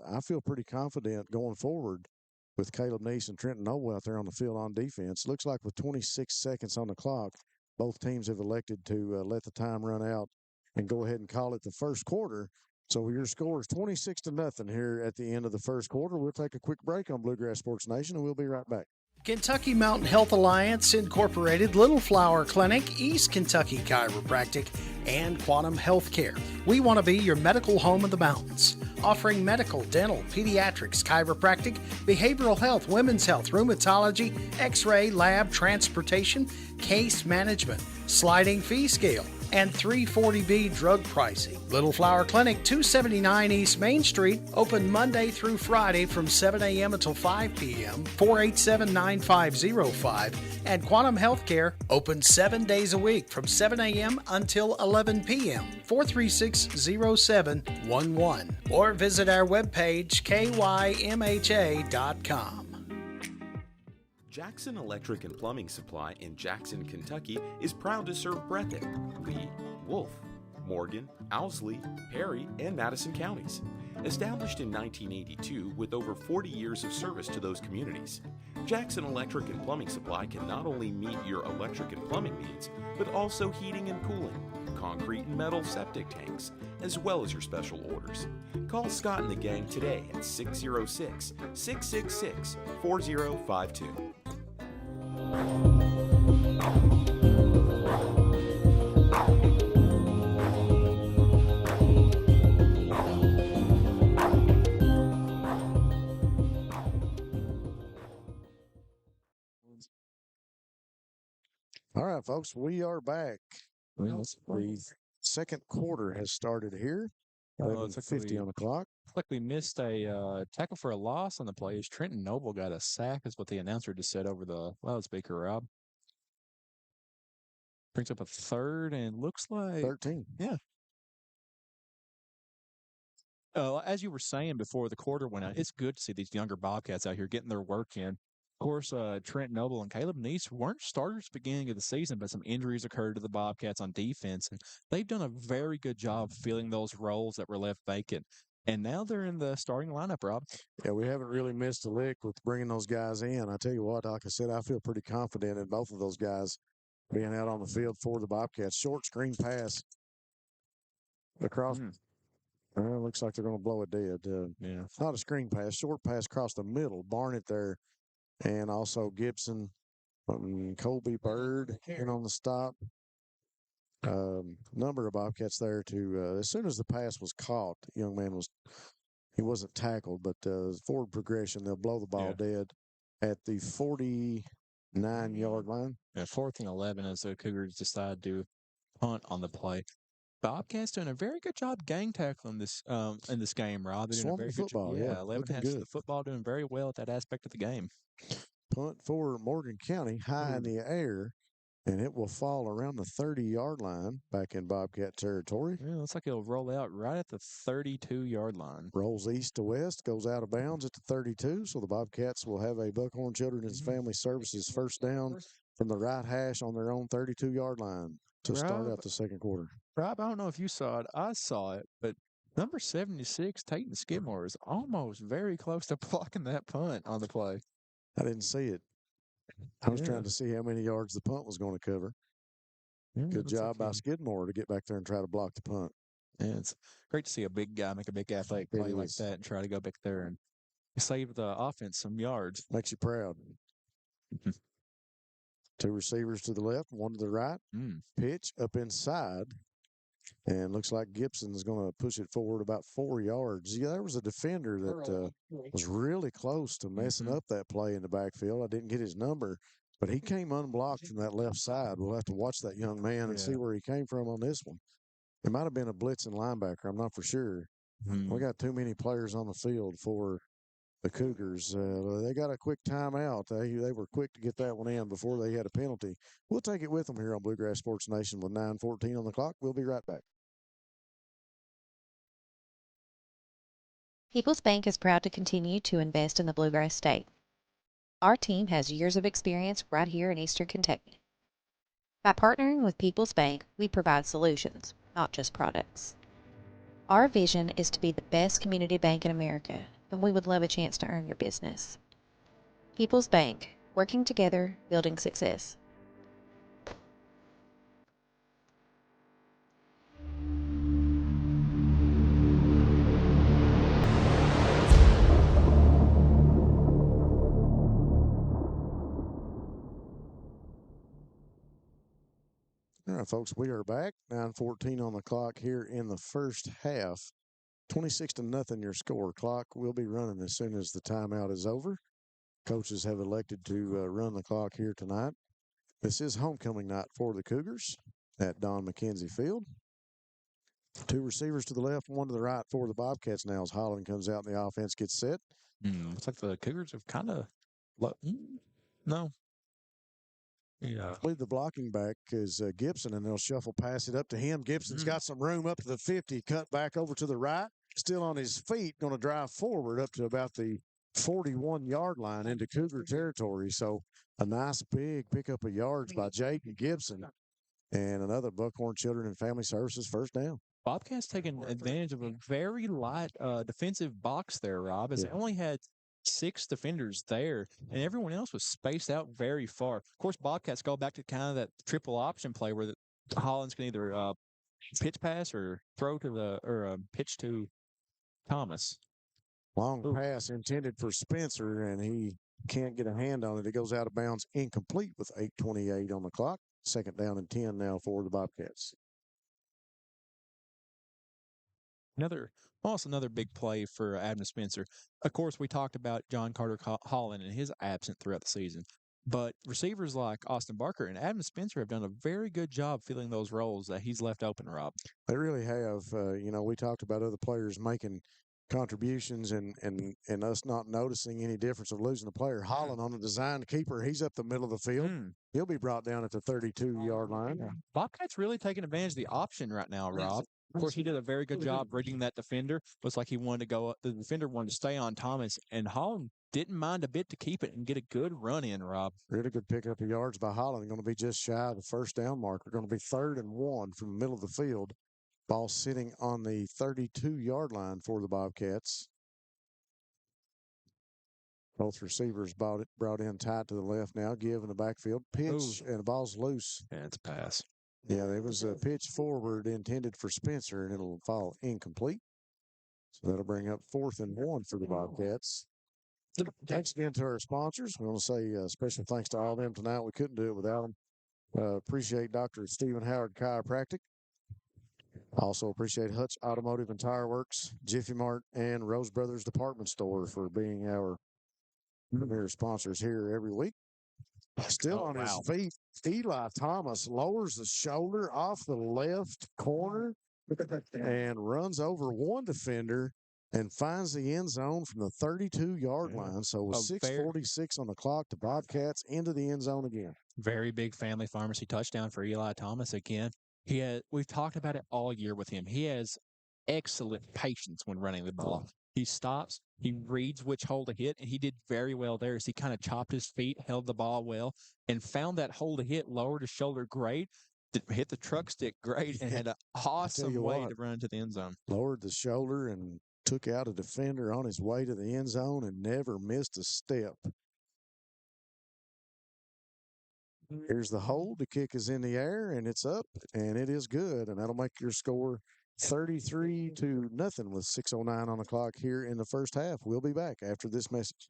I feel pretty confident going forward with Caleb Neeson, Trenton Noble out there on the field on defense. Looks like with 26 seconds on the clock, both teams have elected to let the time run out and go ahead and call it the first quarter. So your score is 26-0 here at the end of the first quarter. We'll take a quick break on Bluegrass Sports Nation, and we'll be right back. Kentucky Mountain Health Alliance Incorporated, Little Flower Clinic, East Kentucky Chiropractic, and Quantum Healthcare. We want to be your medical home of the mountains, offering medical, dental, pediatrics, chiropractic, behavioral health, women's health, rheumatology, x-ray, lab, transportation, case management, sliding fee scale, and 340B drug pricing. Little Flower Clinic, 279 East Main Street, open Monday through Friday from 7 a.m. until 5 p.m., 487-9505, and Quantum Healthcare, open 7 days a week from 7 a.m. until 11 p.m., 436-0711, or visit our webpage, kymha.com. Jackson Electric and Plumbing Supply in Jackson, Kentucky is proud to serve Breathitt, Lee, Wolf, Morgan, Owsley, Perry, and Madison counties. Established in 1982 with over 40 years of service to those communities, Jackson Electric and Plumbing Supply can not only meet your electric and plumbing needs, but also heating and cooling, concrete and metal septic tanks, as well as your special orders. Call Scott and the gang today at 606-666-4052. All right, folks, we are back. Well, The second quarter has started here. 11:50 on the clock. Looks like we missed a tackle for a loss on the play. As Trenton Noble got a sack, is what the announcer just said over the loudspeaker, Rob. Brings up a third and looks like 13. Yeah. As you were saying before the quarter went out, it's good to see these younger Bobcats out here getting their work in. Of course, Trent Noble and Caleb Neese weren't starters at the beginning of the season, but some injuries occurred to the Bobcats on defense, and they've done a very good job filling those roles that were left vacant. And now they're in the starting lineup, Rob. Yeah, we haven't really missed a lick with bringing those guys in. I tell you what, like I said, I feel pretty confident in both of those guys being out on the field for the Bobcats. Short screen pass across. Looks like they're going to blow it dead. Yeah. Not a screen pass, short pass across the middle. Barnett there, and also Gibson, Colby Bird in on the stop. Number of Bobcats there to as soon as the pass was caught, the young man he wasn't tackled, but forward progression, they'll blow the ball dead at the 49-yard line. Yeah, 4th and 11 as the Cougars decide to punt on the play. Bobcats doing a very good job gang tackling this in this game, Rob. They're doing a very good football, job. 11 has good. the football doing very well at that aspect of the game. Punt for Morgan County, high in the air, and it will fall around the 30-yard line back in Bobcat territory. Yeah, looks like it'll roll out right at the 32-yard line. Rolls east to west, goes out of bounds at the 32, so the Bobcats will have a Buckhorn Children's Family Services first down from the right hash on their own 32-yard line to start out the second quarter. Rob, I don't know if you saw it. I saw it, but number 76, Tayton Skidmore, is almost very close to blocking that punt on the play. I didn't see it. I was trying to see how many yards the punt was going to cover. Good job by Skidmore to get back there and try to block the punt. Yeah, it's great to see a big guy make a big athletic play like that and try to go back there and save the offense some yards. Makes you proud. 2 receivers to the left, 1 to the right. Pitch up inside. And looks like Gibson's going to push it forward about 4 yards. Yeah, there was a defender that was really close to messing up that play in the backfield. I didn't get his number, but he came unblocked from that left side. We'll have to watch that young man and see where he came from on this one. It might have been a blitzing linebacker. I'm not for sure. We got too many players on the field for the Cougars. They got a quick timeout. They were quick to get that one in before they had a penalty. We'll take it with them here on Bluegrass Sports Nation with 9:14 on the clock. We'll be right back. People's Bank is proud to continue to invest in the Bluegrass State. Our team has years of experience right here in Eastern Kentucky. By partnering with People's Bank, we provide solutions, not just products. Our vision is to be the best community bank in America, and we would love a chance to earn your business. People's Bank, working together, building success. All right, folks, we are back. 9:14 on the clock here in the first half. 26-0 your score. Clock will be running as soon as the timeout is over. Coaches have elected to run the clock here tonight. This is homecoming night for the Cougars at Don McKenzie Field. 2 receivers to the left, 1 to the right for the Bobcats now as Holland comes out and the offense gets set. Looks like the Cougars have kind of no. Yeah. I believe the blocking back is Gibson, and they'll shuffle pass it up to him. Gibson's got some room up to the 50, cut back over to the right, still on his feet, going to drive forward up to about the 41-yard line into Cougar territory. So a nice big pickup of yards by Jaden Gibson, and another Buckhorn Children and Family Services first down. Bobcats taking advantage of a very light defensive box there, Rob, as they only had 6 defenders there, and everyone else was spaced out very far. Of course, Bobcats go back to kind of that triple option play where Hollins can either pitch pass or throw to pitch to Thomas. Long pass intended for Spencer, and he can't get a hand on it. It goes out of bounds, incomplete with 8:28 on the clock. 2nd down and 10 now for the Bobcats. Another big play for Abner Spencer. Of course, we talked about John Carter Holland and his absence throughout the season. But receivers like Austin Barker and Abner Spencer have done a very good job filling those roles that he's left open, Rob. They really have. We talked about other players making contributions and us not noticing any difference of losing a player. Holland on the design keeper, he's up the middle of the field. He'll be brought down at the 32-yard line. Bobcat's really taking advantage of the option right now, Rob. Of course, he did a very good job reading that defender. Looks like he wanted to go. The defender wanted to stay on Thomas, and Holland didn't mind a bit to keep it and get a good run in, Rob. Really good pickup of yards by Holland. Going to be just shy of the first down marker. Going to be 3rd and 1 from the middle of the field. Ball sitting on the 32-yard line for the Bobcats. Both receivers brought in tight to the left now. Give in the backfield. Pitch, and the ball's loose. Yeah, it's a pass. Yeah, there was a pitch forward intended for Spencer, and it'll fall incomplete. So that'll bring up 4th and 1 for the Bobcats. Thanks again to our sponsors. We want to say special thanks to all of them tonight. We couldn't do it without them. Appreciate Dr. Stephen Howard Chiropractic. Also appreciate Hutch Automotive and Tire Works, Jiffy Mart, and Rose Brothers Department Store for being our premier sponsors here every week. Still on his feet, Eli Thomas lowers the shoulder off the left corner and runs over one defender and finds the end zone from the 32-yard line. So with 6:46 on the clock, the Bobcats into the end zone again. Very big family pharmacy touchdown for Eli Thomas again. We've talked about it all year with him. He has excellent patience when running the ball. He stops, He reads which hole to hit, and he did very well there as he kind of chopped his feet, held the ball well, and found that hole to hit, lowered his shoulder great, hit the truck stick great, and had an awesome way to run to the end zone. Lowered the shoulder and took out a defender on his way to the end zone and never missed a step. Here's the hold. The kick is in the air, and it's up, and it is good, and that'll make your score 33-0 with 6:09 on the clock here in the first half. We'll be back after this message.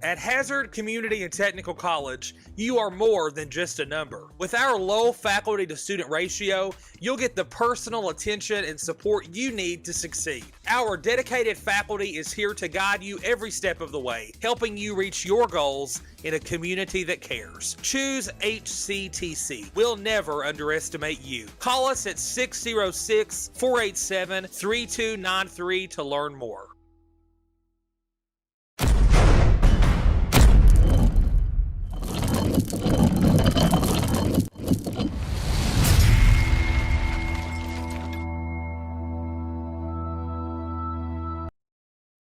At Hazard Community and Technical College, you are more than just a number. With our low faculty to student ratio, you'll get the personal attention and support you need to succeed. Our dedicated faculty is here to guide you every step of the way, helping you reach your goals in a community that cares. Choose HCTC. We'll never underestimate you. Call us at 606-487-3293 to learn more.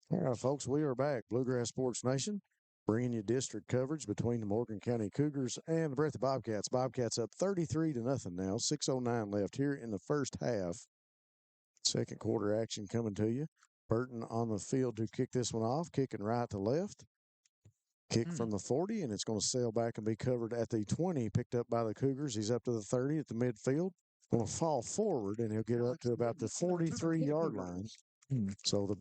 All right, folks, we are back. Bluegrass Sports Nation, bringing you district coverage between the Morgan County Cougars and the Breathitt Bobcats. Bobcats up 33-0 now. 6:09 left here in the first half. Second quarter action coming to you. Burton on the field to kick this one off, kicking right to left. Kick from the 40, and it's going to sail back and be covered at the 20, picked up by the Cougars. He's up to the 30 at the midfield. Going to fall forward, and he'll get up to about the 43-yard line. So the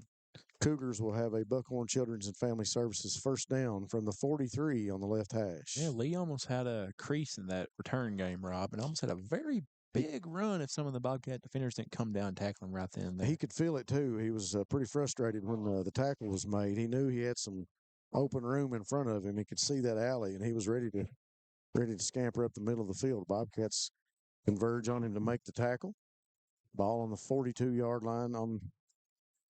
Cougars will have a Buckhorn Children's and Family Services first down from the 43 on the left hash. Yeah, Lee almost had a crease in that return game, Rob, and almost had a very big run if some of the Bobcat defenders didn't come down and tackle him right then and there. He could feel it, too. He was pretty frustrated when the tackle was made. He knew he had some open room in front of him. He could see that alley, and he was ready to scamper up the middle of the field. Bobcats converge on him to make the tackle. Ball on the 42-yard line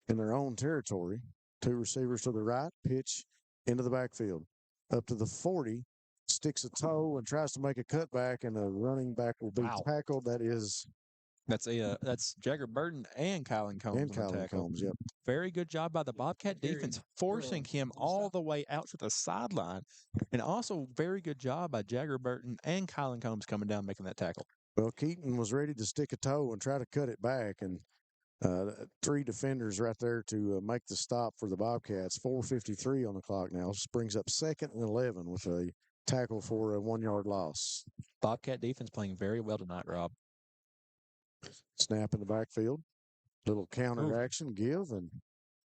in their own territory. Two receivers to the right, pitch into the backfield. Up to the 40, sticks a toe and tries to make a cutback, and the running back will be tackled. That's Jagger Burton and Kylan Combs. And Kylan Combs, yep. Very good job by the Bobcat defense, forcing him all the way out to the sideline. And also very good job by Jagger Burton and Kylan Combs coming down making that tackle. Well, Keaton was ready to stick a toe and try to cut it back, and three defenders right there to make the stop for the Bobcats. 4:53 on the clock now. This brings up 2nd and 11 with a tackle for a 1-yard loss. Bobcat defense playing very well tonight, Rob. Snap in the backfield. Little counter action give, and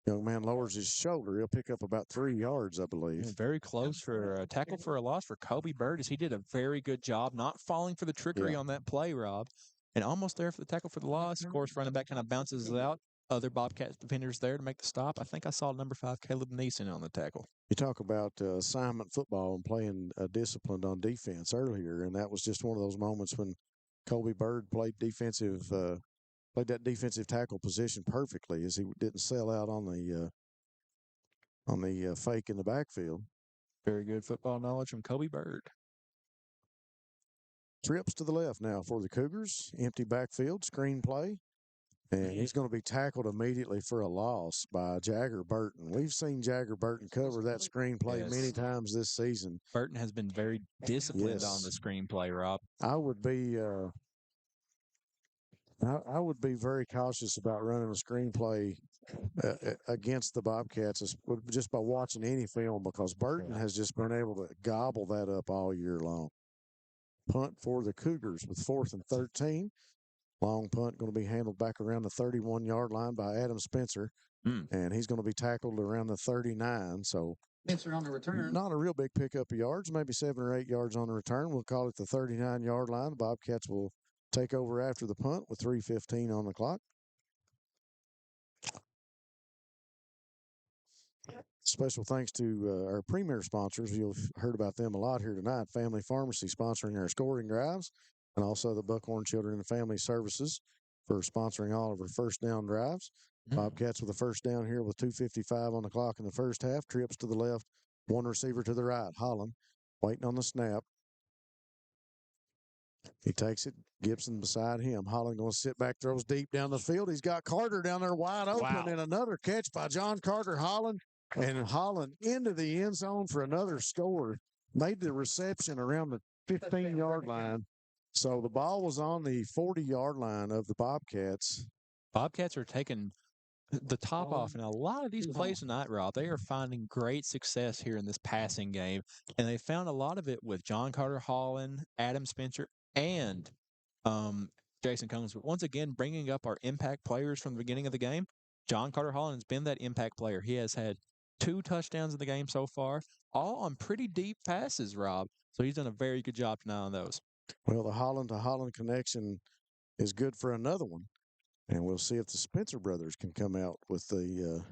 young man lowers his shoulder. He'll pick up about 3 yards, I believe. Yeah, very close for a tackle for a loss for Kobe Bird, as he did a very good job not falling for the trickery on that play, Rob. And almost there for the tackle for the loss. Of course, running back kind of bounces out. Other Bobcat defenders there to make the stop. I think I saw number 5, Caleb Neeson, on the tackle. You talk about assignment football and playing disciplined on defense earlier, and that was just one of those moments when Colby Bird played that defensive tackle position perfectly, as he didn't sell out on the fake in the backfield. Very good football knowledge from Kobe Bird. Trips to the left now for the Cougars. Empty backfield, screen play. And he's going to be tackled immediately for a loss by Jagger Burton. We've seen Jagger Burton cover that screenplay many times this season. Burton has been very disciplined on the screenplay, Rob. I would be very cautious about running a screenplay against the Bobcats just by watching any film, because Burton has just been able to gobble that up all year long. Punt for the Cougars with 4th and 13. Long punt going to be handled back around the 31-yard line by Adam Spencer, and he's going to be tackled around the 39. So Spencer on the return. Not a real big pickup of yards, maybe 7 or 8 yards on the return. We'll call it the 39-yard line. The Bobcats will take over after the punt with 3:15 on the clock. Special thanks to our premier sponsors. You've heard about them a lot here tonight. Family Pharmacy sponsoring our scoring drives, and also the Buckhorn Children and Family Services for sponsoring all of our first down drives. Bobcats with a first down here with 2:55 on the clock in the first half. Trips to the left, one receiver to the right. Holland waiting on the snap. He takes it. Gibson beside him. Holland going to sit back, throws deep down the field. He's got Carter down there wide open, and another catch by John Carter Holland. And Holland into the end zone for another score. Made the reception around the 15-yard line. So the ball was on the 40-yard line of the Bobcats. Bobcats are taking the top off. And a lot of these plays tonight, Rob, they are finding great success here in this passing game. And they found a lot of it with John Carter Holland, Adam Spencer, and Jason Combs. But once again, bringing up our impact players from the beginning of the game. John Carter Holland has been that impact player. He has had 2 touchdowns in the game so far, all on pretty deep passes, Rob. So he's done a very good job tonight on those. Well, the Holland to Holland connection is good for another one. And we'll see if the Spencer brothers can come out with the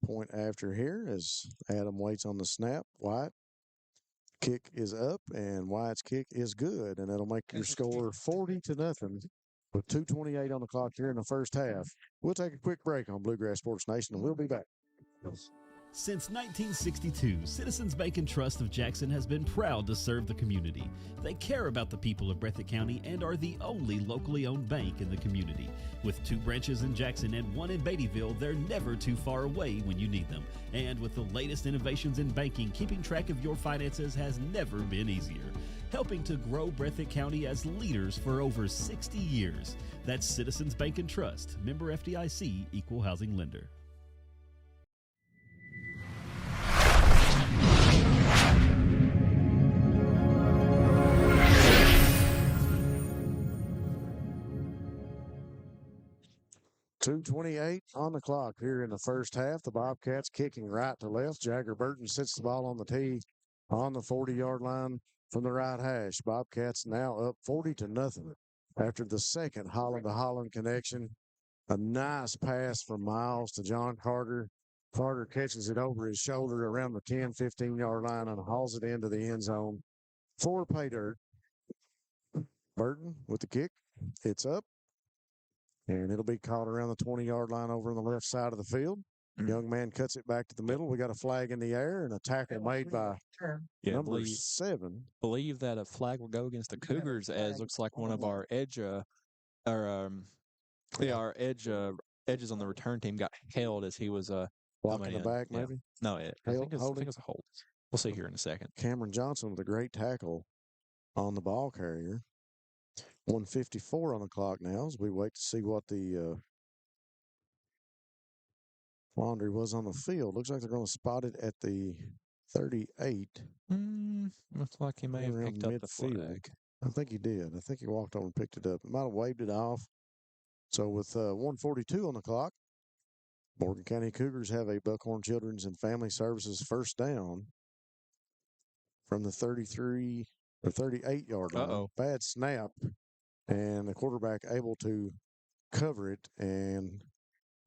point after here as Adam waits on the snap. Wyatt kick is up, and Wyatt's kick is good, and that'll make your score 40-0 with 2:28 on the clock here in the first half. We'll take a quick break on Bluegrass Sports Nation, and we'll be back. Since 1962, Citizens Bank and Trust of Jackson has been proud to serve the community. They care about the people of Breathitt County and are the only locally owned bank in the community. With 2 branches in Jackson and 1 in Beattyville, they're never too far away when you need them. And with the latest innovations in banking, keeping track of your finances has never been easier. Helping to grow Breathitt County as leaders for over 60 years. That's Citizens Bank and Trust, member FDIC, equal housing lender. .228 on the clock here in the first half. The Bobcats kicking right to left. Jagger Burton sits the ball on the tee on the 40-yard line from the right hash. Bobcats now up 40-0 after the second Holland to Holland connection. A nice pass from Miles to John Carter. Carter catches it over his shoulder around the 10, 15-yard line and hauls it into the end zone for pay dirt. Burton with the kick. It's up. And it'll be caught around the 20-yard line over on the left side of the field. The young man cuts it back to the middle. We got a flag in the air and a tackle made by number 7. Believe that a flag will go against the Cougars, as looks like one of our edges on the return team got held as he was blocking the back, maybe. No, I think it's a hold. We'll see here in a second. Cameron Johnson with a great tackle on the ball carrier. 1:54 on the clock now as we wait to see what the laundry was on the field. Looks like they're going to spot it at the 38. Looks like he may have picked up the flag. I think he did. I think he walked over and picked it up. He might have waved it off. So with 1:42 on the clock, Morgan County Cougars have a Buckhorn Children's and Family Services first down from the 33 or 38-yard line. Bad snap. And the quarterback able to cover it, and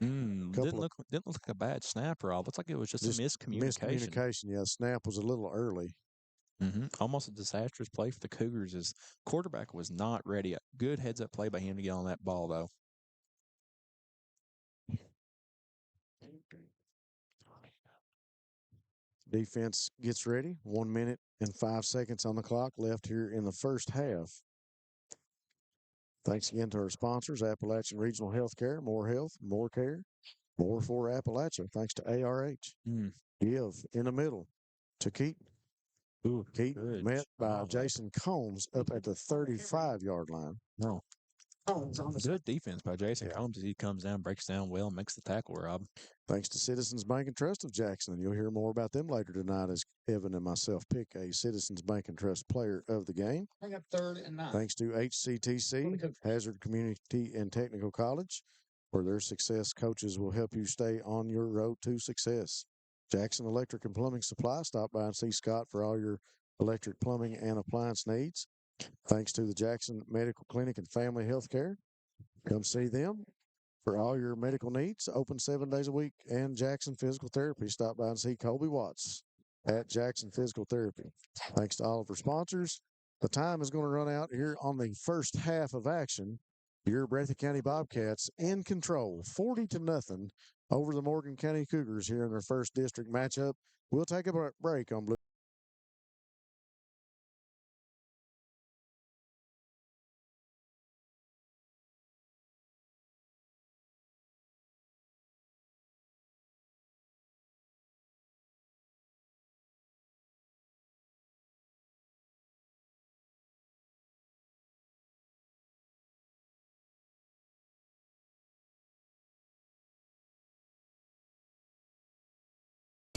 didn't look like a bad snap, Rob. Looks like it was just a miscommunication. Yeah, the snap was a little early. Almost a disastrous play for the Cougars as quarterback was not ready. A good heads-up play by him to get on that ball, though. Defense gets ready. 1 minute and 5 seconds on the clock left here in the first half. Thanks again to our sponsors, Appalachian Regional Healthcare, more health, more care, more for Appalachia. Thanks to ARH. Give in the middle to Keaton. Keaton met by Jason Combs up at the 35-yard line. Good defense by Jason Combs as he comes down, breaks down well, and makes the tackle, Rob. Thanks to Citizens Bank and Trust of Jackson. And you'll hear more about them later tonight as Evan and myself pick a Citizens Bank and Trust player of the game. Bring up 3rd and 9. Thanks to HCTC, Hazard Community and Technical College, where their success coaches will help you stay on your road to success. Jackson Electric and Plumbing Supply. Stop by and see Scott for all your electric, plumbing, and appliance needs. Thanks to the Jackson Medical Clinic and Family Health Care. Come see them for all your medical needs. Open 7 days a week. And Jackson Physical Therapy. Stop by and see Colby Watts at Jackson Physical Therapy. Thanks to all of our sponsors. The time is going to run out here on the first half of action. Your Breathitt County Bobcats in control, 40-0 over the Morgan County Cougars here in their first district matchup. We'll take a break on Blue.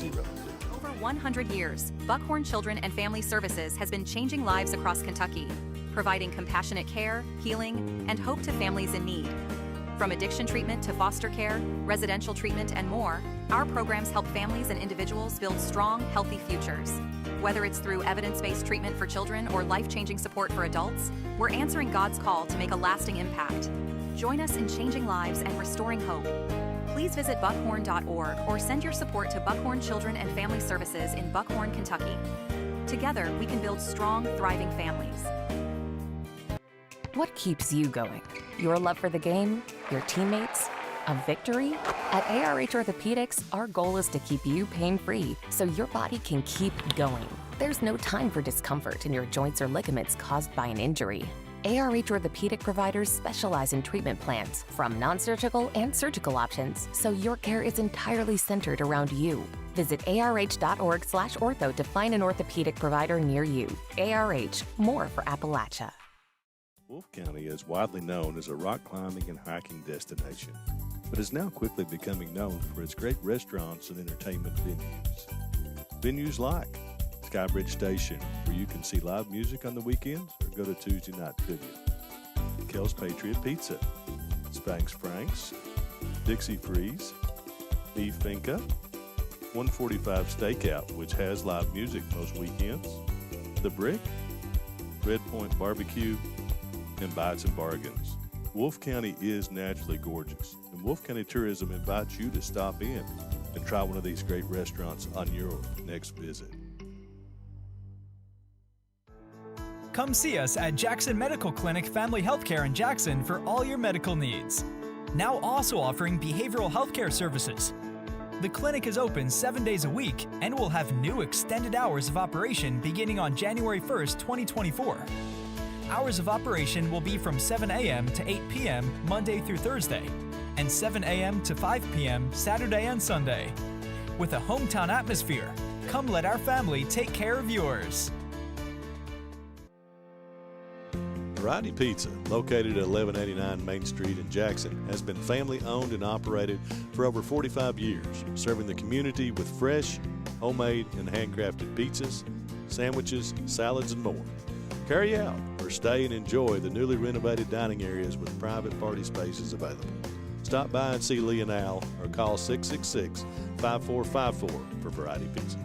Over 100 years, Buckhorn Children and Family Services has been changing lives across Kentucky, providing compassionate care, healing, and hope to families in need. From addiction treatment to foster care, residential treatment, and more, our programs help families and individuals build strong, healthy futures. Whether it's through evidence-based treatment for children or life-changing support for adults, we're answering God's call to make a lasting impact. Join us in changing lives and restoring hope. Please visit buckhorn.org or send your support to Buckhorn Children and Family Services in Buckhorn, Kentucky. Together, we can build strong, thriving families. What keeps you going? Your love for the game? Your teammates? A victory? At ARH Orthopedics, our goal is to keep you pain-free so your body can keep going. There's no time for discomfort in your joints or ligaments caused by an injury. ARH Orthopedic providers specialize in treatment plans from non-surgical and surgical options, so your care is entirely centered around you. Visit arh.org/ortho to find an orthopedic provider near you. ARH, more for Appalachia. Wolfe County is widely known as a rock climbing and hiking destination, but is now quickly becoming known for its great restaurants and entertainment venues. Venues like Skybridge Station, where you can see live music on the weekends or go to Tuesday night trivia. Kel's Patriot Pizza, Spanx Frank's, Dixie Freeze, Beef Finca, 145 Stakeout, which has live music most weekends, The Brick, Red Point Barbecue, and Bites and Bargains. Wolfe County is naturally gorgeous, and Wolfe County Tourism invites you to stop in and try one of these great restaurants on your next visit. Come see us at Jackson Medical Clinic Family Healthcare in Jackson for all your medical needs. Now also offering behavioral healthcare services. The clinic is open 7 days a week and will have new extended hours of operation beginning on January 1st, 2024. Hours of operation will be from 7 a.m. to 8 p.m. Monday through Thursday, and 7 a.m. to 5 p.m. Saturday and Sunday. With a hometown atmosphere, come let our family take care of yours. Variety Pizza, located at 1189 Main Street in Jackson, has been family owned and operated for over 45 years, serving the community with fresh, homemade, and handcrafted pizzas, sandwiches, salads, and more. Carry out or stay and enjoy the newly renovated dining areas with private party spaces available. Stop by and see Lee and Al or call 666-5454 for Variety Pizza.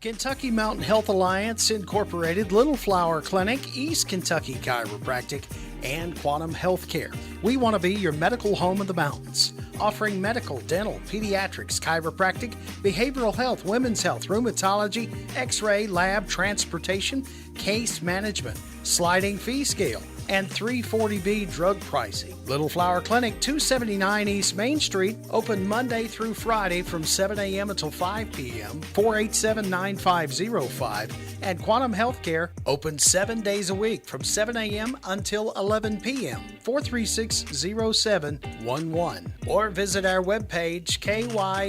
Kentucky Mountain Health Alliance Incorporated, Little Flower Clinic, East Kentucky Chiropractic, and Quantum Healthcare. We want to be your medical home of the mountains, offering medical, dental, pediatrics, chiropractic, behavioral health, women's health, rheumatology, x-ray, lab, transportation, case management, sliding fee scale, and 340B drug pricing. Little Flower Clinic, 279 East Main Street, open Monday through Friday from 7 a.m. until 5 p.m., 487-9505, and Quantum Healthcare, open 7 days a week from 7 a.m. until 11 p.m., 436-0711, or visit our webpage,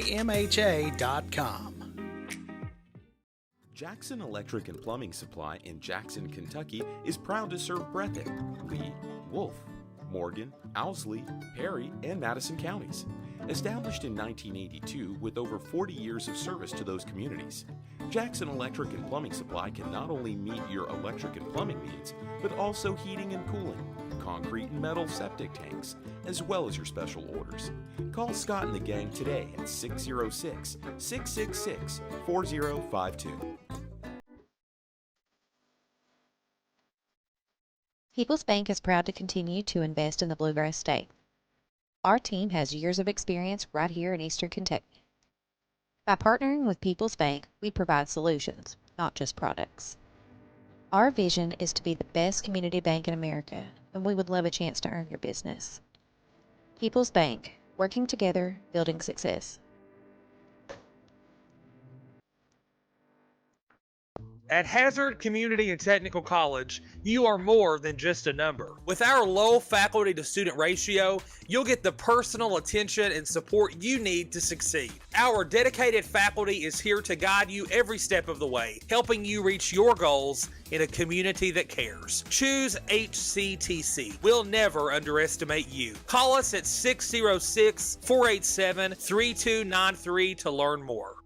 kymha.com. Jackson Electric and Plumbing Supply in Jackson, Kentucky is proud to serve Breathitt, Lee, Wolfe, Morgan, Owsley, Perry, and Madison counties. Established in 1982 with over 40 years of service to those communities, Jackson Electric and Plumbing Supply can not only meet your electric and plumbing needs, but also heating and cooling, concrete and metal septic tanks, as well as your special orders. Call Scott and the gang today at 606-666-4052. People's Bank is proud to continue to invest in the Bluegrass State. Our team has years of experience right here in Eastern Kentucky. By partnering with People's Bank, we provide solutions, not just products. Our vision is to be the best community bank in America, and we would love a chance to earn your business. People's Bank, working together, building success. At Hazard Community and Technical College, you are more than just a number. With our low faculty to student ratio, you'll get the personal attention and support you need to succeed. Our dedicated faculty is here to guide you every step of the way, helping you reach your goals in a community that cares. Choose HCTC. We'll never underestimate you. Call us at 606-487-3293 to learn more.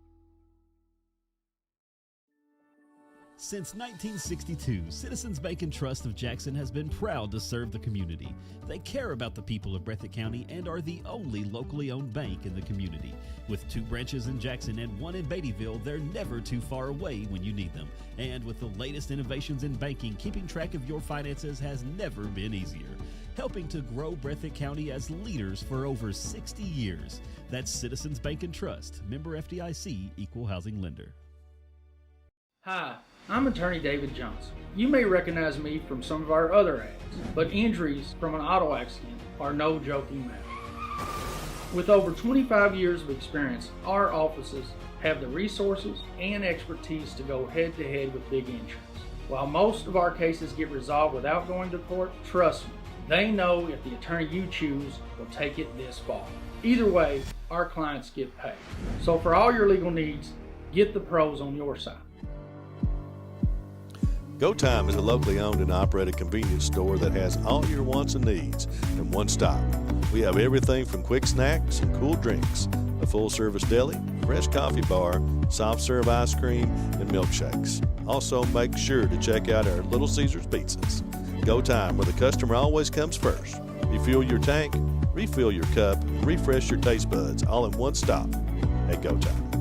Since 1962, Citizens Bank and Trust of Jackson has been proud to serve the community. They care about the people of Breathitt County and are the only locally owned bank in the community. With 2 branches in Jackson and 1 in Beattyville, they're never too far away when you need them. And with the latest innovations in banking, keeping track of your finances has never been easier. Helping to grow Breathitt County as leaders for over 60 years. That's Citizens Bank and Trust, member FDIC, equal housing lender. Hi, I'm attorney David Johnson. You may recognize me from some of our other ads, but injuries from an auto accident are no joking matter. With over 25 years of experience, our offices have the resources and expertise to go head to head with big insurance. While most of our cases get resolved without going to court, trust me, they know if the attorney you choose will take it this far. Either way, our clients get paid. So for all your legal needs, get the pros on your side. Go Time is a locally owned and operated convenience store that has all your wants and needs in one stop. We have everything from quick snacks and cool drinks, a full-service deli, fresh coffee bar, soft-serve ice cream, and milkshakes. Also, make sure to check out our Little Caesars pizzas. Go Time, where the customer always comes first. Refuel your tank, refill your cup, and refresh your taste buds all in one stop at Go Time.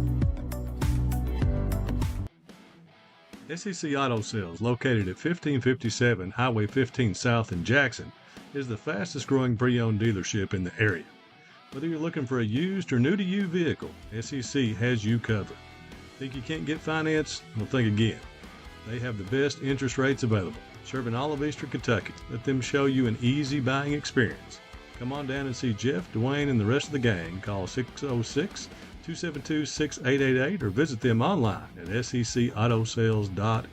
SEC Auto Sales, located at 1557 Highway 15 South in Jackson, is the fastest growing pre-owned dealership in the area. Whether you're looking for a used or new-to-you vehicle, SEC has you covered. Think you can't get finance? Well, think again. They have the best interest rates available, serving all of Eastern Kentucky. Let them show you an easy buying experience. Come on down and see Jeff, Dwayne, and the rest of the gang. Call 606-272-6888 or visit them online at secautosales.com.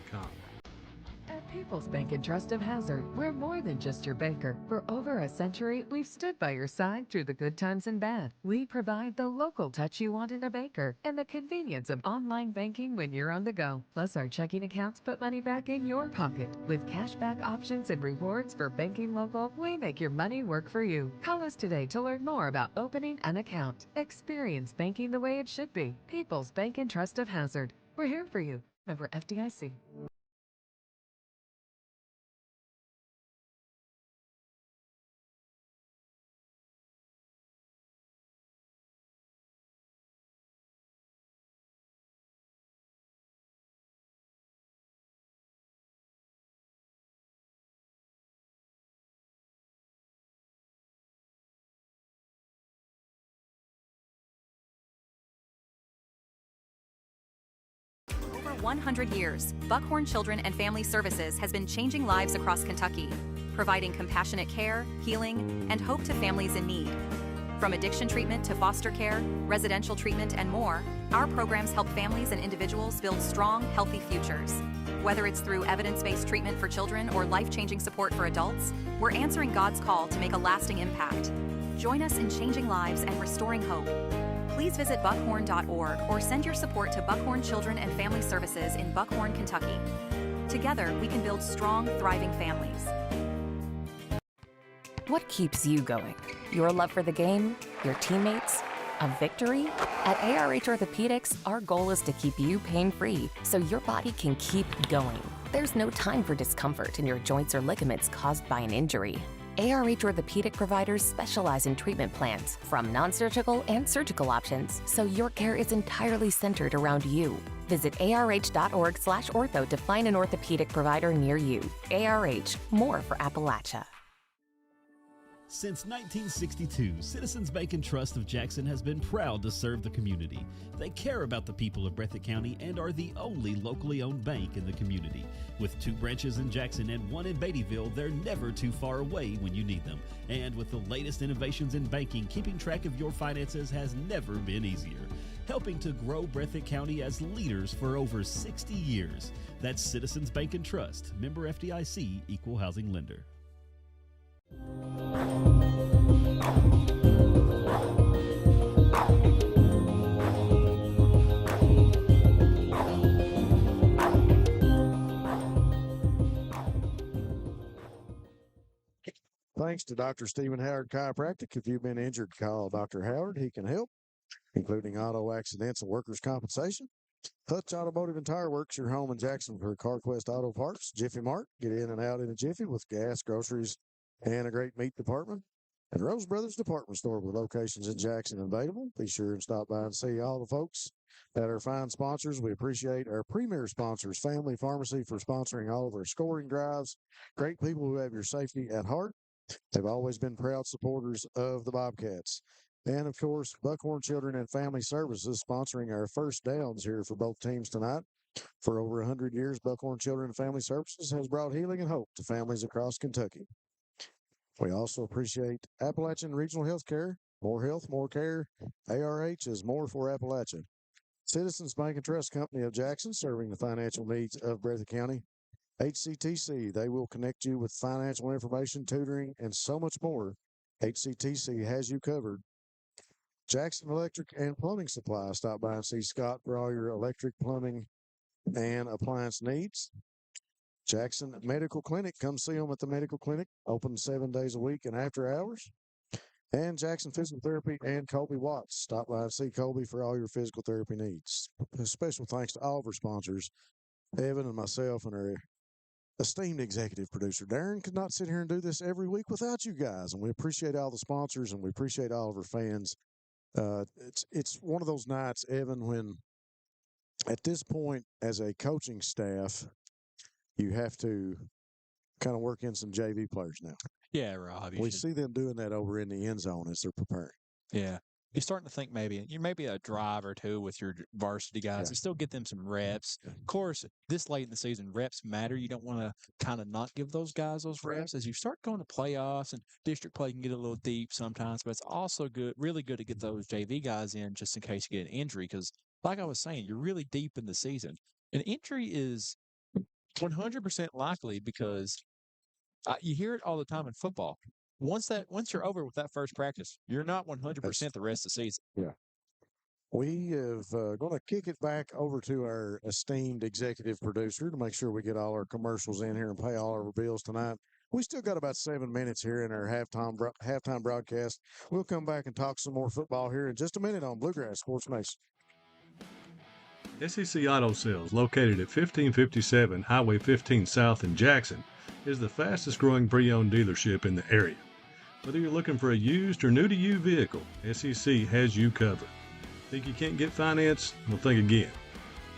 At People's Bank and Trust of Hazard, we're more than just your banker. For over a century, we've stood by your side through the good times and bad. We provide the local touch you want in a banker and the convenience of online banking when you're on the go. Plus, our checking accounts put money back in your pocket. With cashback options and rewards for banking local, we make your money work for you. Call us today to learn more about opening an account. Experience banking the way it should be. People's Bank and Trust of Hazard. We're here for you. Member FDIC. For 100 years, Buckhorn Children and Family Services has been changing lives across Kentucky, providing compassionate care, healing, and hope to families in need. From addiction treatment to foster care, residential treatment, and more, our programs help families and individuals build strong, healthy futures. Whether it's through evidence-based treatment for children or life-changing support for adults, we're answering God's call to make a lasting impact. Join us in changing lives and restoring hope. Please visit buckhorn.org or send your support to Buckhorn Children and Family Services in Buckhorn, Kentucky. Together, we can build strong, thriving families. What keeps you going? Your love for the game? Your teammates? A victory? At ARH Orthopedics, our goal is to keep you pain-free so your body can keep going. There's no time for discomfort in your joints or ligaments caused by an injury. ARH Orthopedic providers specialize in treatment plans, from non-surgical and surgical options, so your care is entirely centered around you. Visit arh.org/ortho to find an orthopedic provider near you. ARH, more for Appalachia. Since 1962, Citizens Bank and Trust of Jackson has been proud to serve the community. They care about the people of Breathitt County and are the only locally owned bank in the community. With 2 branches in Jackson and 1 in Beattyville, they're never too far away when you need them. And with the latest innovations in banking, keeping track of your finances has never been easier. helping to grow Breathitt County as leaders for over 60 years. That's Citizens Bank and Trust, member FDIC, equal housing lender. Thanks to Dr. Stephen Howard Chiropractic. If you've been injured, call Dr. Howard. He can help, including auto accidents and workers' compensation. Hutch Automotive and Tire Works, your home in Jackson for CarQuest Auto Parts. Jiffy Mart, get in and out in a jiffy with gas, groceries, and a great meat department. And Rose Brothers Department Store with locations in Jackson available. Be sure and stop by and see all the folks that are fine sponsors. We appreciate our premier sponsors, Family Pharmacy, for sponsoring all of our scoring drives. Great people who have your safety at heart. They've always been proud supporters of the Bobcats. And, of course, Buckhorn Children and Family Services sponsoring our first downs here for both teams tonight. For over 100 years, Buckhorn Children and Family Services has brought healing and hope to families across Kentucky. We also appreciate Appalachian Regional Health Care. More health, more care. ARH is more for Appalachia. Citizens Bank and Trust Company of Jackson, serving the financial needs of Breathitt County. HCTC, they will connect you with financial information, tutoring, and so much more. HCTC has you covered. Jackson Electric and Plumbing Supply. Stop by and see Scott for all your electric, plumbing, and appliance needs. Jackson Medical Clinic. Come see them at the medical clinic. Open 7 days a week and after hours. And Jackson Physical Therapy and Colby Watts. Stop by and see Colby for all your physical therapy needs. A special thanks to all of our sponsors, Evan and myself and our esteemed executive producer. Darren could not sit here and do this every week without you guys. And we appreciate all the sponsors and we appreciate all of our fans. It's one of those nights, Evan, when at this point as a coaching staff, you have to kind of work in some JV players now. Yeah, Rob. We see them doing that over in the end zone as they're preparing. Yeah. You're starting to think maybe a drive or two with your varsity guys and still get them some reps. Of course, this late in the season, reps matter. You don't want to kind of not give those guys those reps. As you start going to playoffs and district play can get a little deep sometimes, but it's also good, really good to get those JV guys in just in case you get an injury. Because like I was saying, you're really deep in the season. An injury is 100% likely because you hear it all the time in football. Once you're over with that first practice, you're not 100% the rest of the season. Yeah. We have going to kick it back over to our esteemed executive producer to make sure we get all our commercials in here and pay all our bills tonight. We still got about 7 minutes here in our halftime broadcast. We'll come back and talk some more football here in just a minute on Bluegrass Sports Nation. SEC Auto Sales, located at 1557 Highway 15 South in Jackson, is the fastest growing pre-owned dealership in the area. Whether you're looking for a used or new-to-you vehicle, SEC has you covered. Think you can't get finance? Well, think again.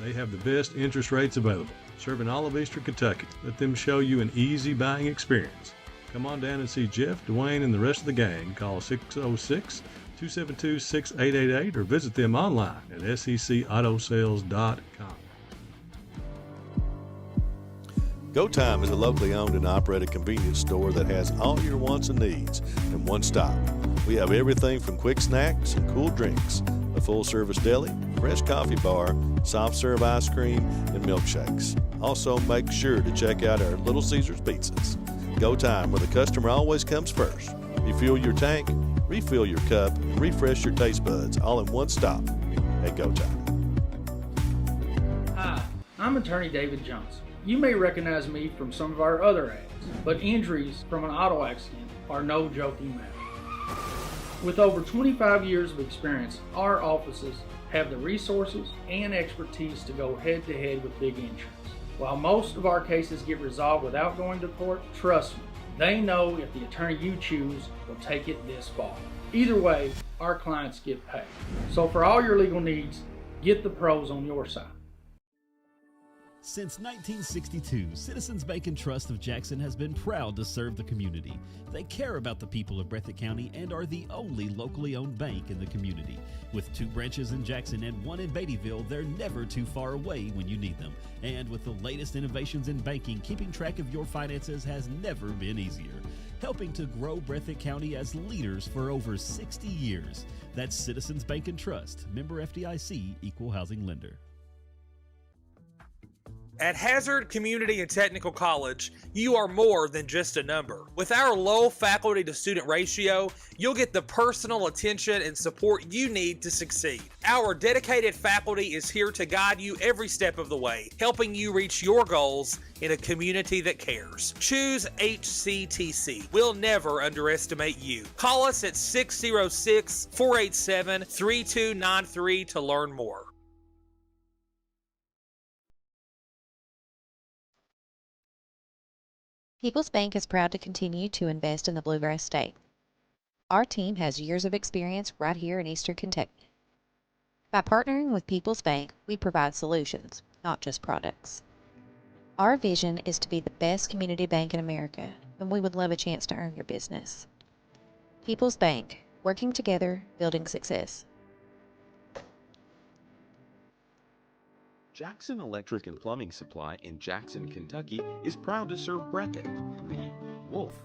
They have the best interest rates available, serving all of Eastern Kentucky. Let them show you an easy buying experience. Come on down and see Jeff, Dwayne, and the rest of the gang. Call 606-272-6888 or visit them online at secautosales.com. Go Time is a locally owned and operated convenience store that has all your wants and needs in one stop. We have everything from quick snacks and cool drinks, a full-service deli, fresh coffee bar, soft-serve ice cream, and milkshakes. Also, make sure to check out our Little Caesars pizzas. Go Time, where the customer always comes first. Refuel your tank, refill your cup, and refresh your taste buds all in one stop at Go Time. Hi, I'm attorney David Johnson. You may recognize me from some of our other ads, but injuries from an auto accident are no joking matter. With over 25 years of experience, our offices have the resources and expertise to go head-to-head with big insurance. While most of our cases get resolved without going to court, trust me, they know if the attorney you choose will take it this far. Either way, our clients get paid. So for all your legal needs, get the pros on your side. Since 1962, Citizens Bank and Trust of Jackson has been proud to serve the community. They care about the people of Breathitt County and are the only locally owned bank in the community. With 2 branches in Jackson and 1 in Beattyville, they're never too far away when you need them. And with the latest innovations in banking, keeping track of your finances has never been easier. helping to grow Breathitt County as leaders for over 60 years. That's Citizens Bank and Trust, member FDIC, equal housing lender. At Hazard Community and Technical College, you are more than just a number. With our low faculty to student ratio, you'll get the personal attention and support you need to succeed. Our dedicated faculty is here to guide you every step of the way, helping you reach your goals in a community that cares. Choose HCTC. We'll never underestimate you. Call us at 606-487-3293 to learn more. People's Bank is proud to continue to invest in the Bluegrass State. Our team has years of experience right here in Eastern Kentucky. By partnering with People's Bank, we provide solutions, not just products. Our vision is to be the best community bank in America, and we would love a chance to earn your business. People's Bank, working together, building success. Jackson Electric and Plumbing Supply in Jackson, Kentucky is proud to serve Breathitt, Lee, Wolf,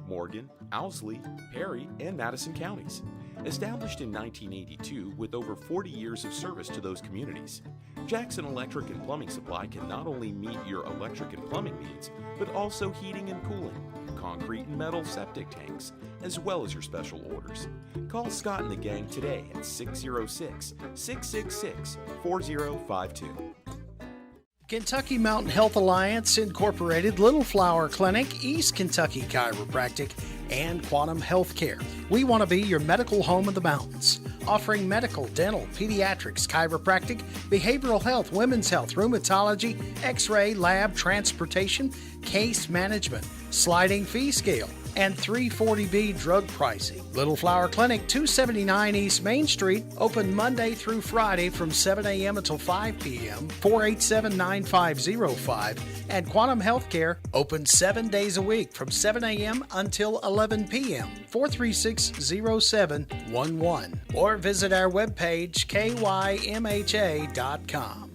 Morgan, Owsley, Perry, and Madison counties. Established in 1982 with over 40 years of service to those communities, Jackson Electric and Plumbing Supply can not only meet your electric and plumbing needs, but also heating and cooling, concrete and metal septic tanks, as well as your special orders. Call Scott and the gang today at 606-666-4052. Kentucky Mountain Health Alliance Incorporated, Little Flower Clinic, East Kentucky Chiropractic, and Quantum Healthcare. We want to be your medical home of the mountains, offering medical, dental, pediatrics, chiropractic, behavioral health, women's health, rheumatology, x-ray, lab, transportation, case management, sliding fee scale, and 340B drug pricing. Little Flower Clinic, 279 East Main Street, open Monday through Friday from 7 a.m. until 5 p.m., 487-9505, and Quantum Healthcare, open 7 days a week from 7 a.m. until 11 p.m., 436-0711, or visit our webpage, kymha.com.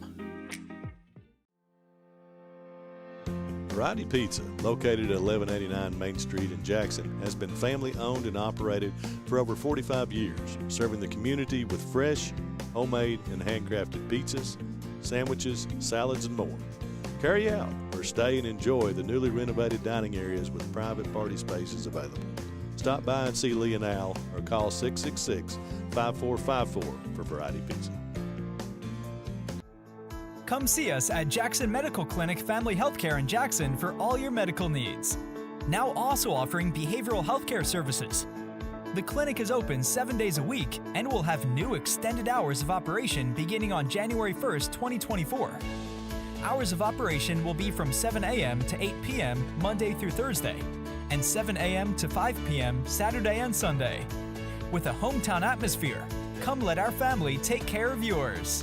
Variety Pizza, located at 1189 Main Street in Jackson, has been family owned and operated for over 45 years, serving the community with fresh, homemade, and handcrafted pizzas, sandwiches, salads, and more. Carry out or stay and enjoy the newly renovated dining areas with private party spaces available. Stop by and see Lee and Al or call 666-5454 for Variety Pizza. Come see us at Jackson Medical Clinic Family Healthcare in Jackson for all your medical needs. Now also offering behavioral healthcare services. The clinic is open 7 days a week and will have new extended hours of operation beginning on January 1st, 2024. Hours of operation will be from 7 a.m. to 8 p.m. Monday through Thursday, and 7 a.m. to 5 p.m. Saturday and Sunday. With a hometown atmosphere, come let our family take care of yours.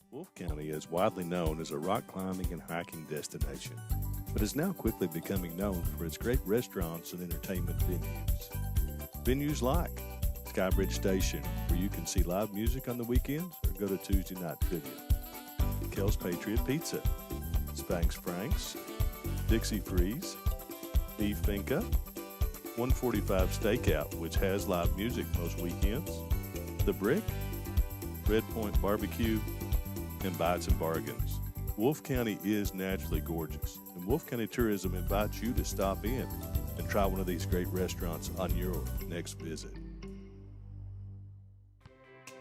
Wolf County is widely known as a rock climbing and hiking destination, but is now quickly becoming known for its great restaurants and entertainment venues. Venues like Skybridge Station, where you can see live music on the weekends or go to Tuesday night trivia. Kel's Patriot Pizza, Spanx Franks, Dixie Freeze, Beef Finca, 145 Stakeout, which has live music most weekends, The Brick, Red Point Barbecue, and Bites and Bargains. Wolf County is naturally gorgeous, and Wolf County Tourism invites you to stop in and try one of these great restaurants on your next visit.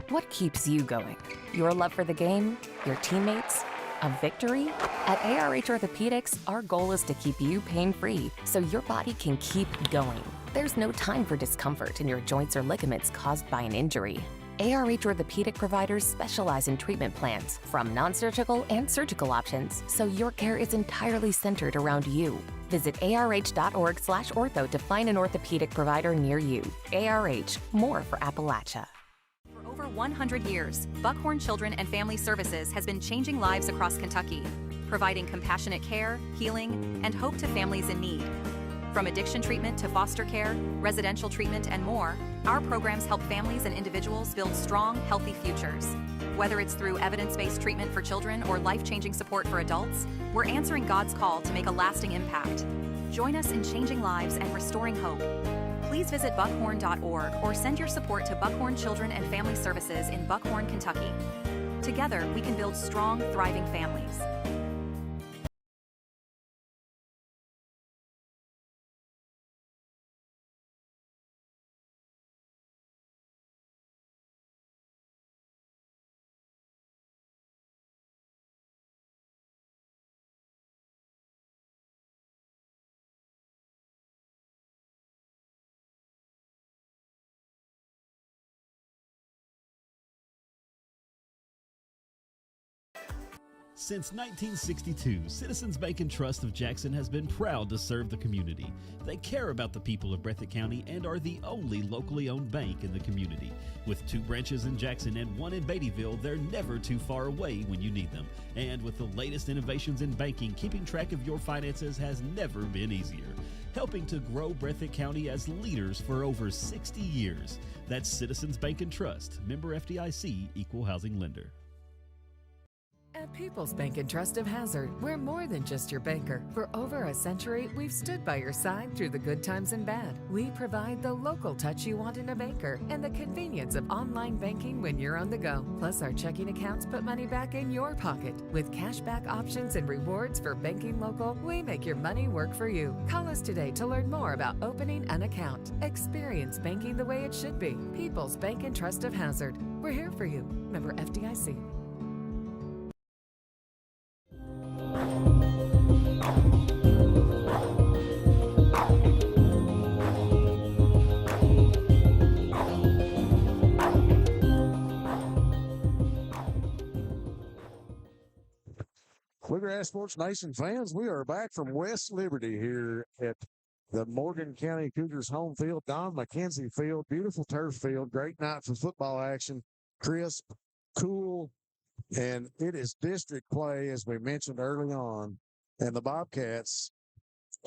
What keeps you going? Your love for the game? Your teammates? A victory? At ARH Orthopedics, our goal is to keep you pain-free so your body can keep going. There's no time for discomfort in your joints or ligaments caused by an injury. ARH Orthopedic providers specialize in treatment plans, from non-surgical and surgical options, so your care is entirely centered around you. Visit arh.org/ortho to find an orthopedic provider near you. ARH, more for Appalachia. For over 100 years, Buckhorn Children and Family Services has been changing lives across Kentucky, providing compassionate care, healing, and hope to families in need. From addiction treatment to foster care, residential treatment, and more, our programs help families and individuals build strong, healthy futures. Whether it's through evidence-based treatment for children or life-changing support for adults, we're answering God's call to make a lasting impact. Join us in changing lives and restoring hope. Please visit buckhorn.org or send your support to Buckhorn Children and Family Services in Buckhorn, Kentucky. Together, we can build strong, thriving families. Since 1962, Citizens Bank and Trust of Jackson has been proud to serve the community. They care about the people of Breathitt County and are the only locally owned bank in the community. With 2 branches in Jackson and 1 in Beattyville, they're never too far away when you need them. And with the latest innovations in banking, keeping track of your finances has never been easier. Helping to grow Breathitt County as leaders for over 60 years. That's Citizens Bank and Trust, member FDIC, equal housing lender. At People's Bank and Trust of Hazard, we're more than just your banker. For over a century, we've stood by your side through the good times and bad. We provide the local touch you want in a banker and the convenience of online banking when you're on the go. Plus, our checking accounts put money back in your pocket. With cashback options and rewards for banking local, we make your money work for you. Call us today to learn more about opening an account. Experience banking the way it should be. People's Bank and Trust of Hazard. We're here for you. Member FDIC. Bluegrass Sports Nation fans, we are back from West Liberty here at the Morgan County Cougars home field, Don McKenzie Field, beautiful turf field, great night for football action, crisp, cool, and it is district play, as we mentioned early on, and the Bobcats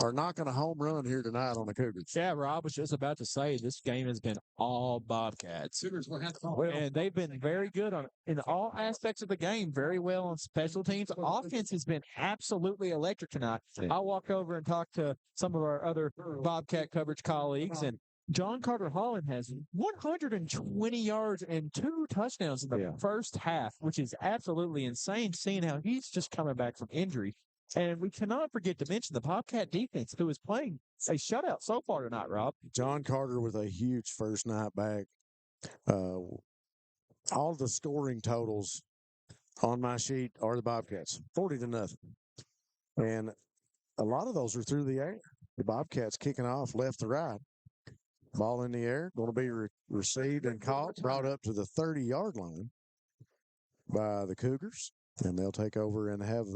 are knocking a home run here tonight on the Cougars. Yeah, Rob was just about to say this game has been all Bobcats. And they've been very good in all aspects of the game, very well on special teams. Offense has been absolutely electric tonight. I'll walk over and talk to some of our other Bobcat coverage colleagues, and John Carter Holland has 120 yards and 2 touchdowns in the first half, which is absolutely insane, seeing how he's just coming back from injury. And we cannot forget to mention the Bobcat defense, who is playing a shutout so far tonight, Rob. John Carter with a huge first night back. All the scoring totals on my sheet are the Bobcats, 40-0. And a lot of those are through the air. The Bobcats kicking off left to right. Ball in the air, going to be received and caught, brought up to the 30-yard line by the Cougars. And they'll take over and have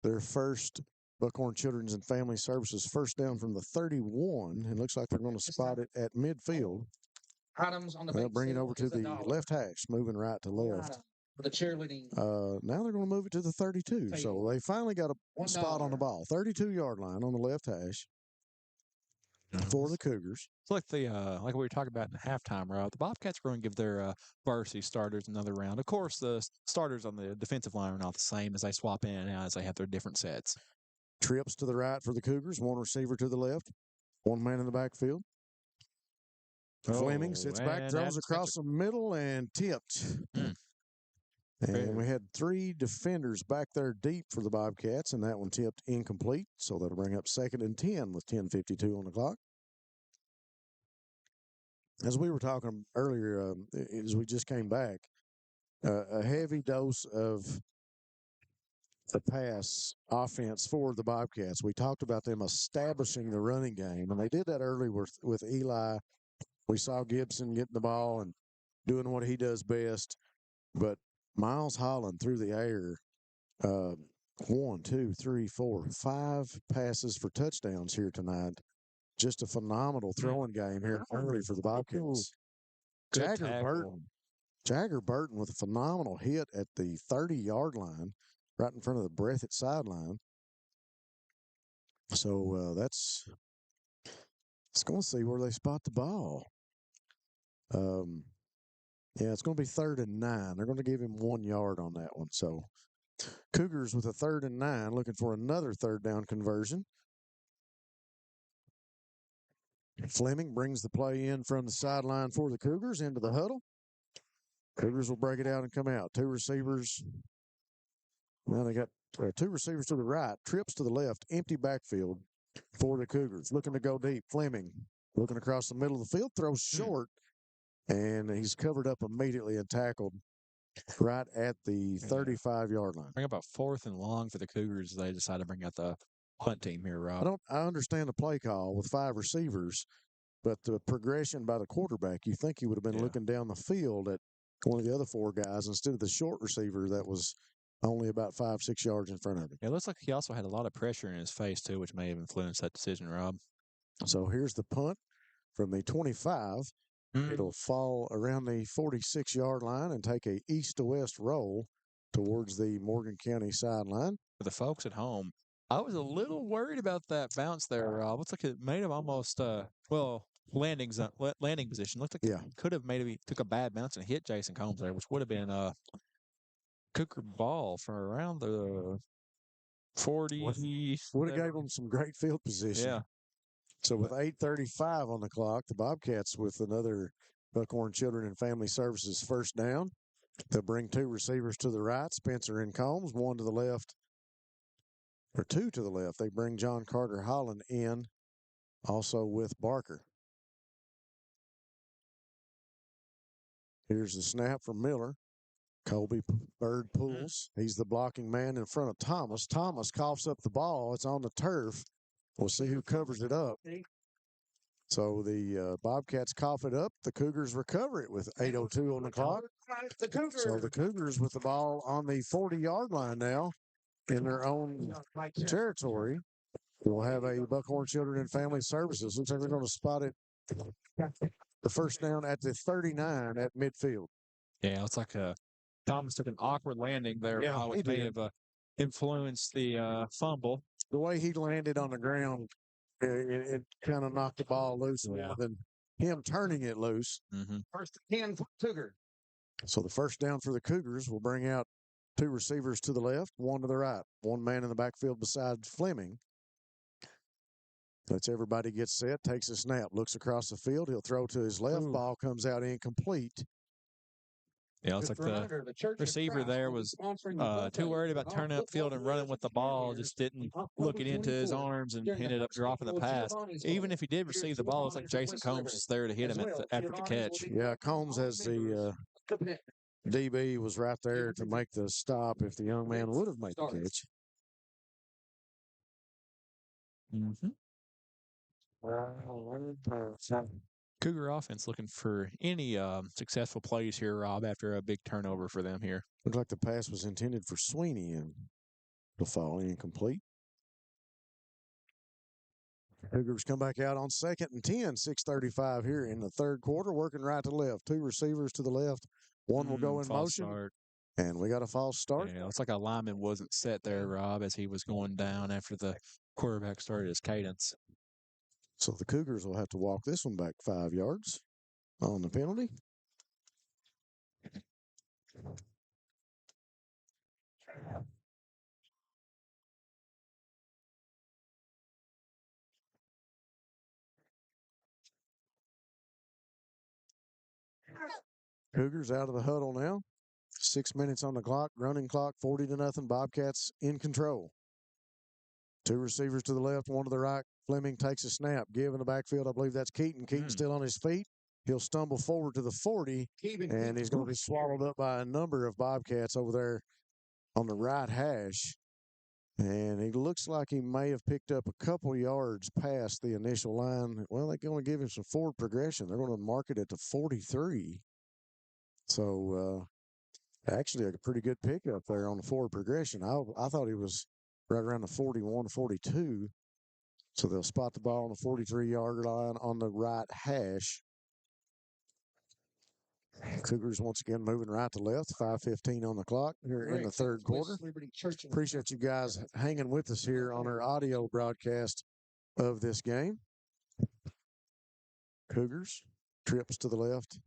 their first Buckhorn Children's and Family Services first down from the 31. It looks like they're going to spot it at midfield. Items on the They'll bring it over to the left hash, moving right to left. For the cheerleading. Now they're going to move it to the 32. So they finally got a spot on the ball. 32-yard line on the left hash for the Cougars. It's like like we were talking about in the halftime, Rob. The Bobcats are going to give their varsity starters another round. Of course, the starters on the defensive line are not the same as they swap in and out as they have their different sets. Trips to the right for the Cougars. 1 receiver to the left. 1 man in the backfield. Fleming sits back, throws across the middle, and tipped. And we had 3 defenders back there deep for the Bobcats, and that one tipped incomplete. So that'll bring up 2nd and 10 with 10:52 on the clock. As we were talking earlier, as we just came back, a heavy dose of the pass offense for the Bobcats. We talked about them establishing the running game, and they did that early with Eli. We saw Gibson getting the ball and doing what he does best, but Miles Holland through the air, 1, 2, 3, 4, 5 passes for touchdowns here tonight. Just a phenomenal throwing game here early for the Bobcats. Jagger Burton with a phenomenal hit at the 30-yard line, right in front of the Breathitt sideline. So let's going to see where they spot the ball. Yeah, it's going to be 3rd and 9. They're going to give him 1 yard on that one. So Cougars with a 3rd and 9, looking for another 3rd down conversion. Fleming brings the play in from the sideline for the Cougars into the huddle. Cougars will break it out and come out. Two receivers. Now they got two receivers to the right, trips to the left, empty backfield for the Cougars. Looking to go deep. Fleming looking across the middle of the field, throws short, and he's covered up immediately and tackled right at the 35-yard line. Bring about 4th and long for the Cougars. They decide to bring out the punt team here, Rob. I understand the play call with 5 receivers, but the progression by the quarterback, you think he would have been looking down the field at one of the other 4 guys instead of the short receiver that was only about 5-6 yards in front of him. It looks like he also had a lot of pressure in his face, too, which may have influenced that decision, Rob. So here's the punt from the 25. It'll fall around the 46-yard line and take a east to west roll towards the Morgan County sideline. For the folks at home, I was a little worried about that bounce there, Rob. Looks like it made him almost, landing position. Looked like it could have maybe took a bad bounce and hit Jason Combs there, which would have been a Cougar ball from around the 40. Would have gave them some great field position. Yeah. So with 8:35 on the clock, the Bobcats with another Buckhorn Children and Family Services first down. They'll bring 2 receivers to the right, Spencer and Combs, 1 to the left, or 2 to the left. They bring John Carter Holland in, also with Barker. Here's the snap from Miller. Colby Bird pulls. He's the blocking man in front of Thomas. Thomas coughs up the ball. It's on the turf. We'll see who covers it up. So the Bobcats cough it up. The Cougars recover it with 8:02 on the clock. So the Cougars with the ball on the 40-yard line now in their own territory. We'll have a Buckhorn Children and Family Services. Looks like they're going to spot it. The first down at the 39 at midfield. Yeah, it's like Thomas took an awkward landing there, which may have influenced the fumble. The way he landed on the ground, it kind of knocked the ball loose more than him turning it loose. First and 10 for Cougar. So the first down for the Cougars will bring out 2 receivers to the left, 1 to the right. 1 man in the backfield besides Fleming. Lets everybody get set, takes a snap, looks across the field. He'll throw to his left. Ball comes out incomplete. Yeah, it's like the receiver there was too worried about turning upfield and running with the ball, just didn't look it into his arms and ended up dropping the pass. Even if he did receive the ball, it's like Jason Combs was there to hit him after the catch. Yeah, Combs as the DB was right there to make the stop if the young man would have made the catch. Cougar offense looking for any successful plays here, Rob, after a big turnover for them here. Looked like the pass was intended for Sweeney and it'll fall incomplete. Cougars come back out on 2nd and 10, 6:35 here in the third quarter, working right to left. 2 receivers to the left. 1 will go in motion. Start. And we got a false start. Yeah, it's like a lineman wasn't set there, Rob, as he was going down after the quarterback started his cadence. So the Cougars will have to walk this one back 5 yards on the penalty. Cougars out of the huddle now. 6 minutes on the clock, running clock, 40-0. Bobcats in control. 2 receivers to the left, 1 to the right. Fleming takes a snap. Give in the backfield. I believe that's Keaton. Keaton still on his feet. He'll stumble forward to the 40, and he's going to be swallowed up by a number of Bobcats over there on the right hash. And he looks like he may have picked up a couple yards past the initial line. Well, they're going to give him some forward progression. They're going to mark it at the 43. So, actually, a pretty good pickup there on the forward progression. I thought he was right around the 41, 42. So they'll spot the ball on the 43-yard line on the right hash. Cougars once again moving right to left. 5:15 on the clock here in the third quarter. Appreciate you guys hanging with us here on our audio broadcast of this game. Cougars trips to the left.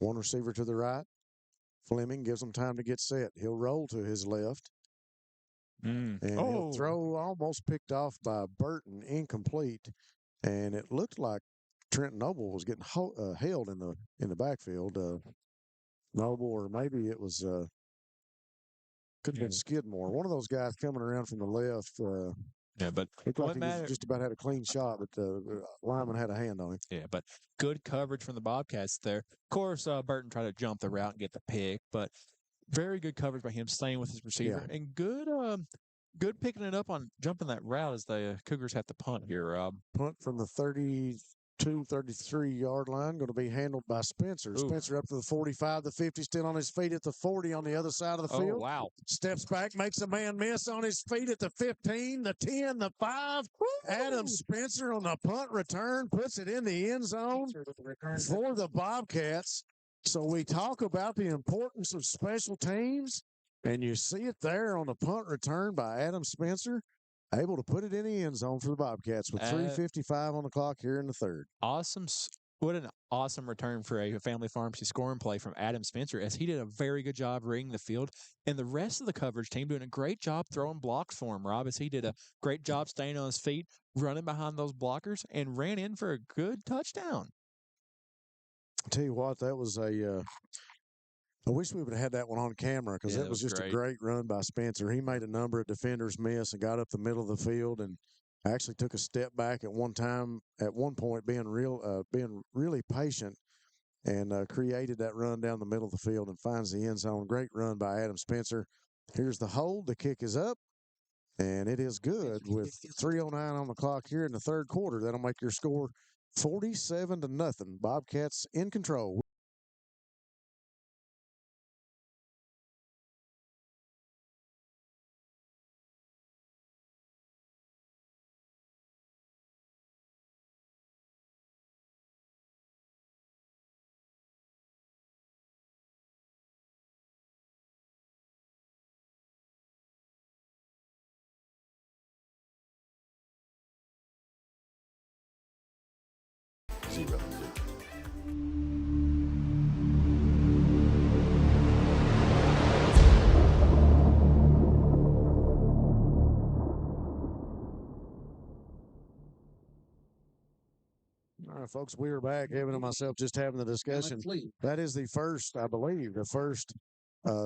1 receiver to the right. Fleming gives them time to get set. He'll roll to his left. And he'll throw almost picked off by Burton, incomplete. And it looked like Trent Noble was getting held in the backfield. Noble, or maybe it was could have been Skidmore. One of those guys coming around from the left. Yeah, but looked like he was just about had a clean shot, but the lineman had a hand on him. Yeah, but good coverage from the Bobcats there. Of course, Burton tried to jump the route and get the pick, but very good coverage by him, staying with his receiver, and good picking it up on jumping that route as the Cougars have to punt here, Rob. Punt from the 32, 33-yard line, going to be handled by Spencer. Ooh. Spencer up to the 45, the 50, still on his feet at the 40 on the other side of the field. Oh, wow. Steps back, makes a man miss on his feet at the 15, the 10, the 5. Woo! Adam Spencer on the punt return puts it in the end zone for the Bobcats. So we talk about the importance of special teams, and you see it there on the punt return by Adam Spencer, able to put it in the end zone for the Bobcats with 3:55 on the clock here in the third. Awesome. What an awesome return for a Family Pharmacy scoring play from Adam Spencer, as he did a very good job reading the field, and the rest of the coverage team doing a great job throwing blocks for him, Rob, as he did a great job staying on his feet, running behind those blockers, and ran in for a good touchdown. I'll tell you what, that was I wish we would have had that one on camera, because it was just a great run by Spencer. He made a number of defenders miss and got up the middle of the field, and actually took a step back at one point, being really patient, and created that run down the middle of the field and finds the end zone. Great run by Adam Spencer. Here's the hold. The kick is up, and it is good with 3:09 on the clock here in the third quarter. That'll make your score 47-0. Bobcats in control. All right, folks, we are back. Evan and myself just having the discussion. That is the first, I believe,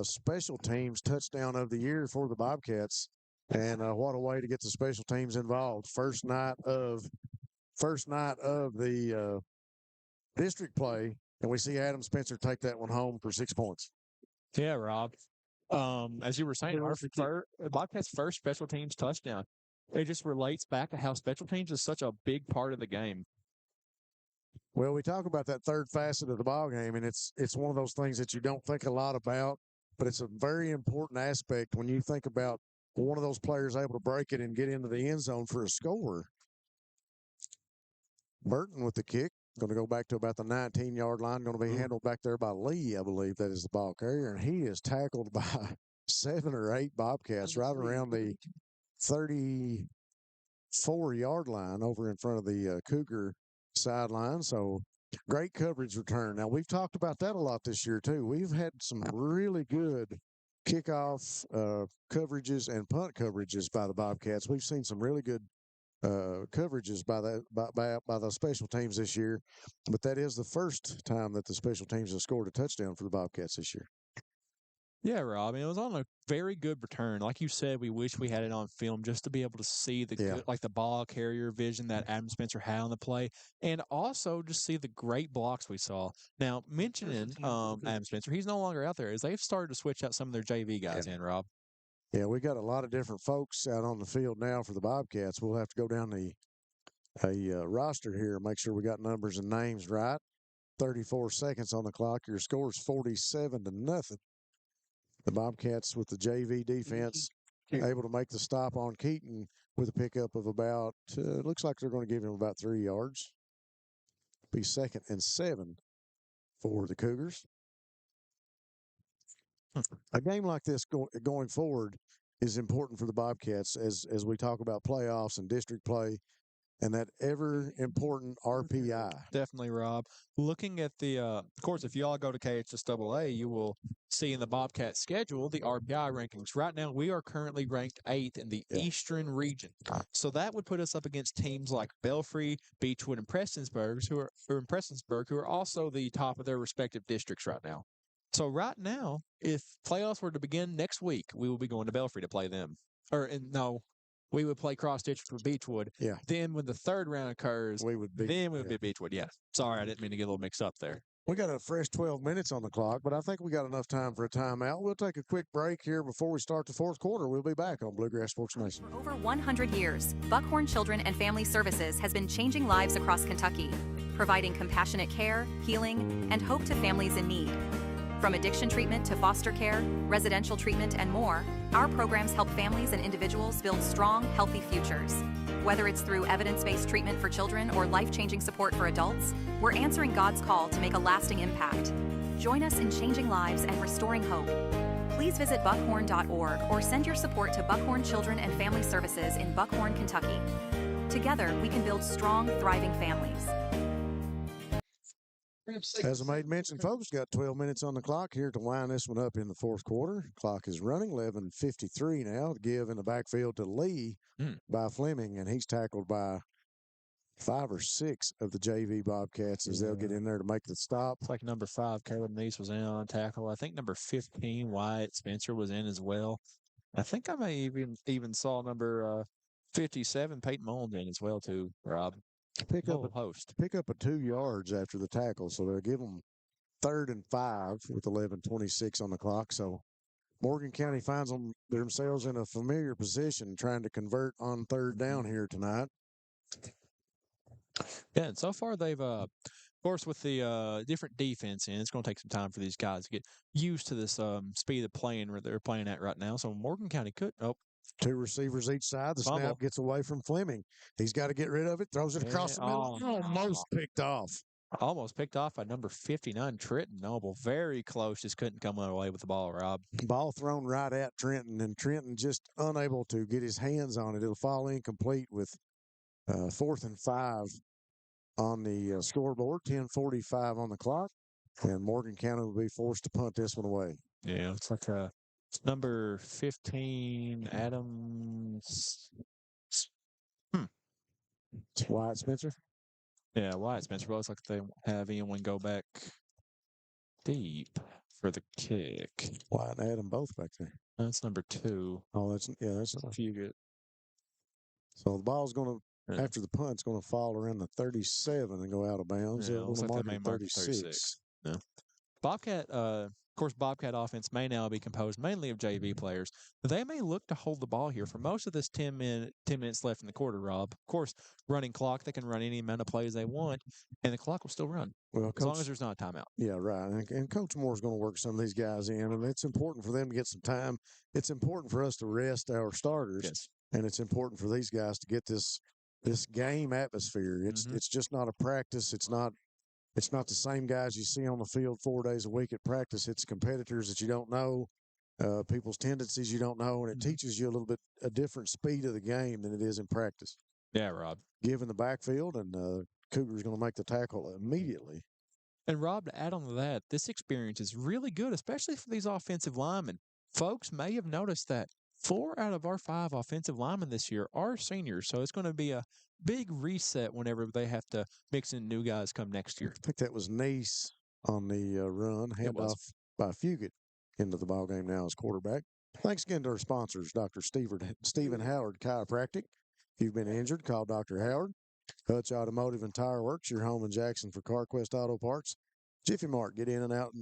special teams touchdown of the year for the Bobcats. And what a way to get the special teams involved. First night of the district play, and we see Adam Spencer take that one home for 6 points. Yeah, Rob. As you were saying, our Bobcats' first special teams touchdown. It just relates back to how special teams is such a big part of the game. Well, we talk about that third facet of the ball game, and it's one of those things that you don't think a lot about, but it's a very important aspect when you think about one of those players able to break it and get into the end zone for a score. Burton with the kick, going to go back to about the 19-yard line, going to be handled back there by Lee, I believe that is the ball carrier, and he is tackled by 7 or 8 Bobcats right around the 34-yard line over in front of the Cougar sideline. So great coverage return. Now, we've talked about that a lot this year too. We've had some really good kickoff coverages and punt coverages by the Bobcats. We've seen some really good coverages by the special teams this year, but that is the first time that the special teams have scored a touchdown for the Bobcats this year. Yeah, Rob. It was on a very good return. Like you said, we wish we had it on film just to be able to see the ball carrier vision that Adam Spencer had on the play, and also just see the great blocks we saw. Now, mentioning Adam Spencer, he's no longer out there, as they've started to switch out some of their JV guys in, Rob. Yeah, we got a lot of different folks out on the field now for the Bobcats. We'll have to go down the roster here and make sure we got numbers and names right. 34 seconds on the clock. Your score is 47-0. The Bobcats with the JV defense able to make the stop on Keaton with a pickup of about, looks like they're going to give him about 3 yards. Be 2nd and 7 for the Cougars. A game like this going forward is important for the Bobcats as we talk about playoffs and district play. and that ever important RPI. Definitely, Rob. Looking at the, of course, if you all go to KHSAA, you will see in the Bobcats schedule the RPI rankings. Right now, we are currently ranked 8th in the Eastern region. So that would put us up against teams like Belfry, Beechwood, and Prestonsburg, who are also the top of their respective districts right now. So right now, if playoffs were to begin next week, we will be going to Belfry to play them. We would play cross district with Beechwood. Yeah. Then when the third round occurs, we would be Beechwood. Yeah. Sorry, I didn't mean to get a little mixed up there. We got a fresh 12 minutes on the clock, but I think we got enough time for a timeout. We'll take a quick break here before we start the fourth quarter. We'll be back on Bluegrass Sports Nation. For over 100 years, Buckhorn Children and Family Services has been changing lives across Kentucky, providing compassionate care, healing, and hope to families in need. From addiction treatment to foster care, residential treatment, and more, our programs help families and individuals build strong, healthy futures. Whether it's through evidence-based treatment for children or life-changing support for adults, we're answering God's call to make a lasting impact. Join us in changing lives and restoring hope. Please visit buckhorn.org or send your support to Buckhorn Children and Family Services in Buckhorn, Kentucky. Together, we can build strong, thriving families. As I made mention, folks, got 12 minutes on the clock here to wind this one up in the fourth quarter. Clock is running, 11:53 now to give in the backfield to Lee by Fleming, and he's tackled by 5 or 6 of the JV Bobcats as they'll get in there to make the stop. It's like number 5, Caleb Neese was in on tackle. I think number 15, Wyatt Spencer, was in as well. I think I may even saw number 57, Peyton Mullins, in as well too, Rob. Pick up a 2 yards after the tackle, so they'll give them 3rd and 5 with 11:26 on the clock. So Morgan County finds themselves in a familiar position trying to convert on 3rd down here tonight. Yeah, and so far they've, of course, with the different defense, and it's going to take some time for these guys to get used to this speed of playing where they're playing at right now. So Morgan County could. 2 receivers each side. The snap gets away from Fleming. He's got to get rid of it. Throws it across the middle. Almost picked off. Almost picked off by number 59, Trenton Noble. Very close. Just couldn't come away with the ball, Rob. Ball thrown right at Trenton, and Trenton just unable to get his hands on it. It'll fall incomplete with 4th and 5 on the scoreboard. 10:45 on the clock, and Morgan County will be forced to punt this one away. Yeah, it's like number 15, Adams. Wyatt Spencer? Yeah, Wyatt Spencer. Looks like they have anyone go back deep for the kick. Wyatt and Adam both back there. That's number 2. Oh, that's a few good. So the ball's going to, after the punt's going to fall around the 37 and go out of bounds. Yeah, looks like they may mark 36. Yeah. Bobcat offense may now be composed mainly of JV players. They may look to hold the ball here for most of this 10 minutes left in the quarter, Rob. Of course, running clock, they can run any amount of plays they want, and the clock will still run as long as there's not a timeout. Yeah, right. And Coach Moore's going to work some of these guys in, and it's important for them to get some time. It's important for us to rest our starters, and it's important for these guys to get this game atmosphere. It's just not a practice. It's not the same guys you see on the field 4 days a week at practice. It's competitors that you don't know, people's tendencies you don't know, and it teaches you a different speed of the game than it is in practice. Yeah, Rob. Given the backfield, and Cougars going to make the tackle immediately. And Rob, to add on to that, this experience is really good, especially for these offensive linemen. Folks may have noticed that 4 out of our 5 offensive linemen this year are seniors, so it's going to be a big reset whenever they have to mix in new guys come next year. I think that was Neese on the run, handoff by Fugit into the ballgame now as quarterback. Thanks again to our sponsors, Dr. Stephen Howard Chiropractic. If you've been injured, call Dr. Howard. Hutch Automotive and Tire Works, your home in Jackson for CarQuest Auto Parts. Jiffy Mart, get in and out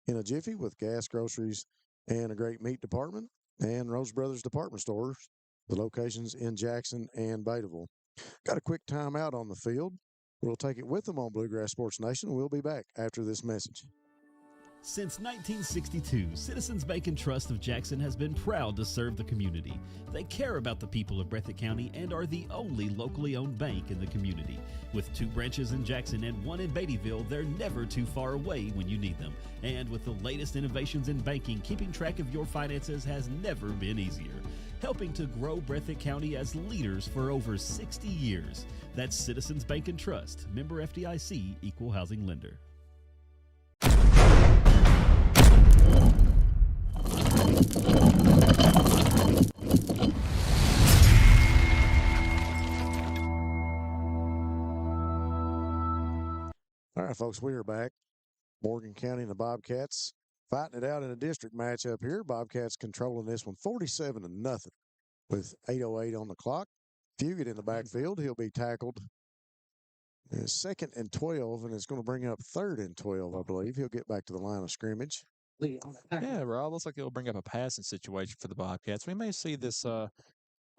in a jiffy with gas, groceries, and a great meat department. And Rose Brothers Department Stores, the locations in Jackson and Betaville. Got a quick timeout on the field. We'll take it with them on Bluegrass Sports Nation. We'll be back after this message. Since 1962, Citizens Bank and Trust of Jackson has been proud to serve the community. They care about the people of Breathitt County and are the only locally owned bank in the community. With 2 branches in Jackson and 1 in Beattyville, they're never too far away when you need them. And with the latest innovations in banking, keeping track of your finances has never been easier. Helping to grow Breathitt County as leaders for over 60 years. That's Citizens Bank and Trust, member FDIC, equal housing lender. All right, folks, we are back. Morgan County and the Bobcats fighting it out in a district match up here. Bobcats controlling this one 47-0 with 8:08 on the clock. Fugit in the backfield. He'll be tackled 2nd and 12, and it's going to bring up 3rd and 12, I believe. He'll get back to the line of scrimmage. Yeah, Rob, looks like it'll bring up a passing situation for the Bobcats. We may see this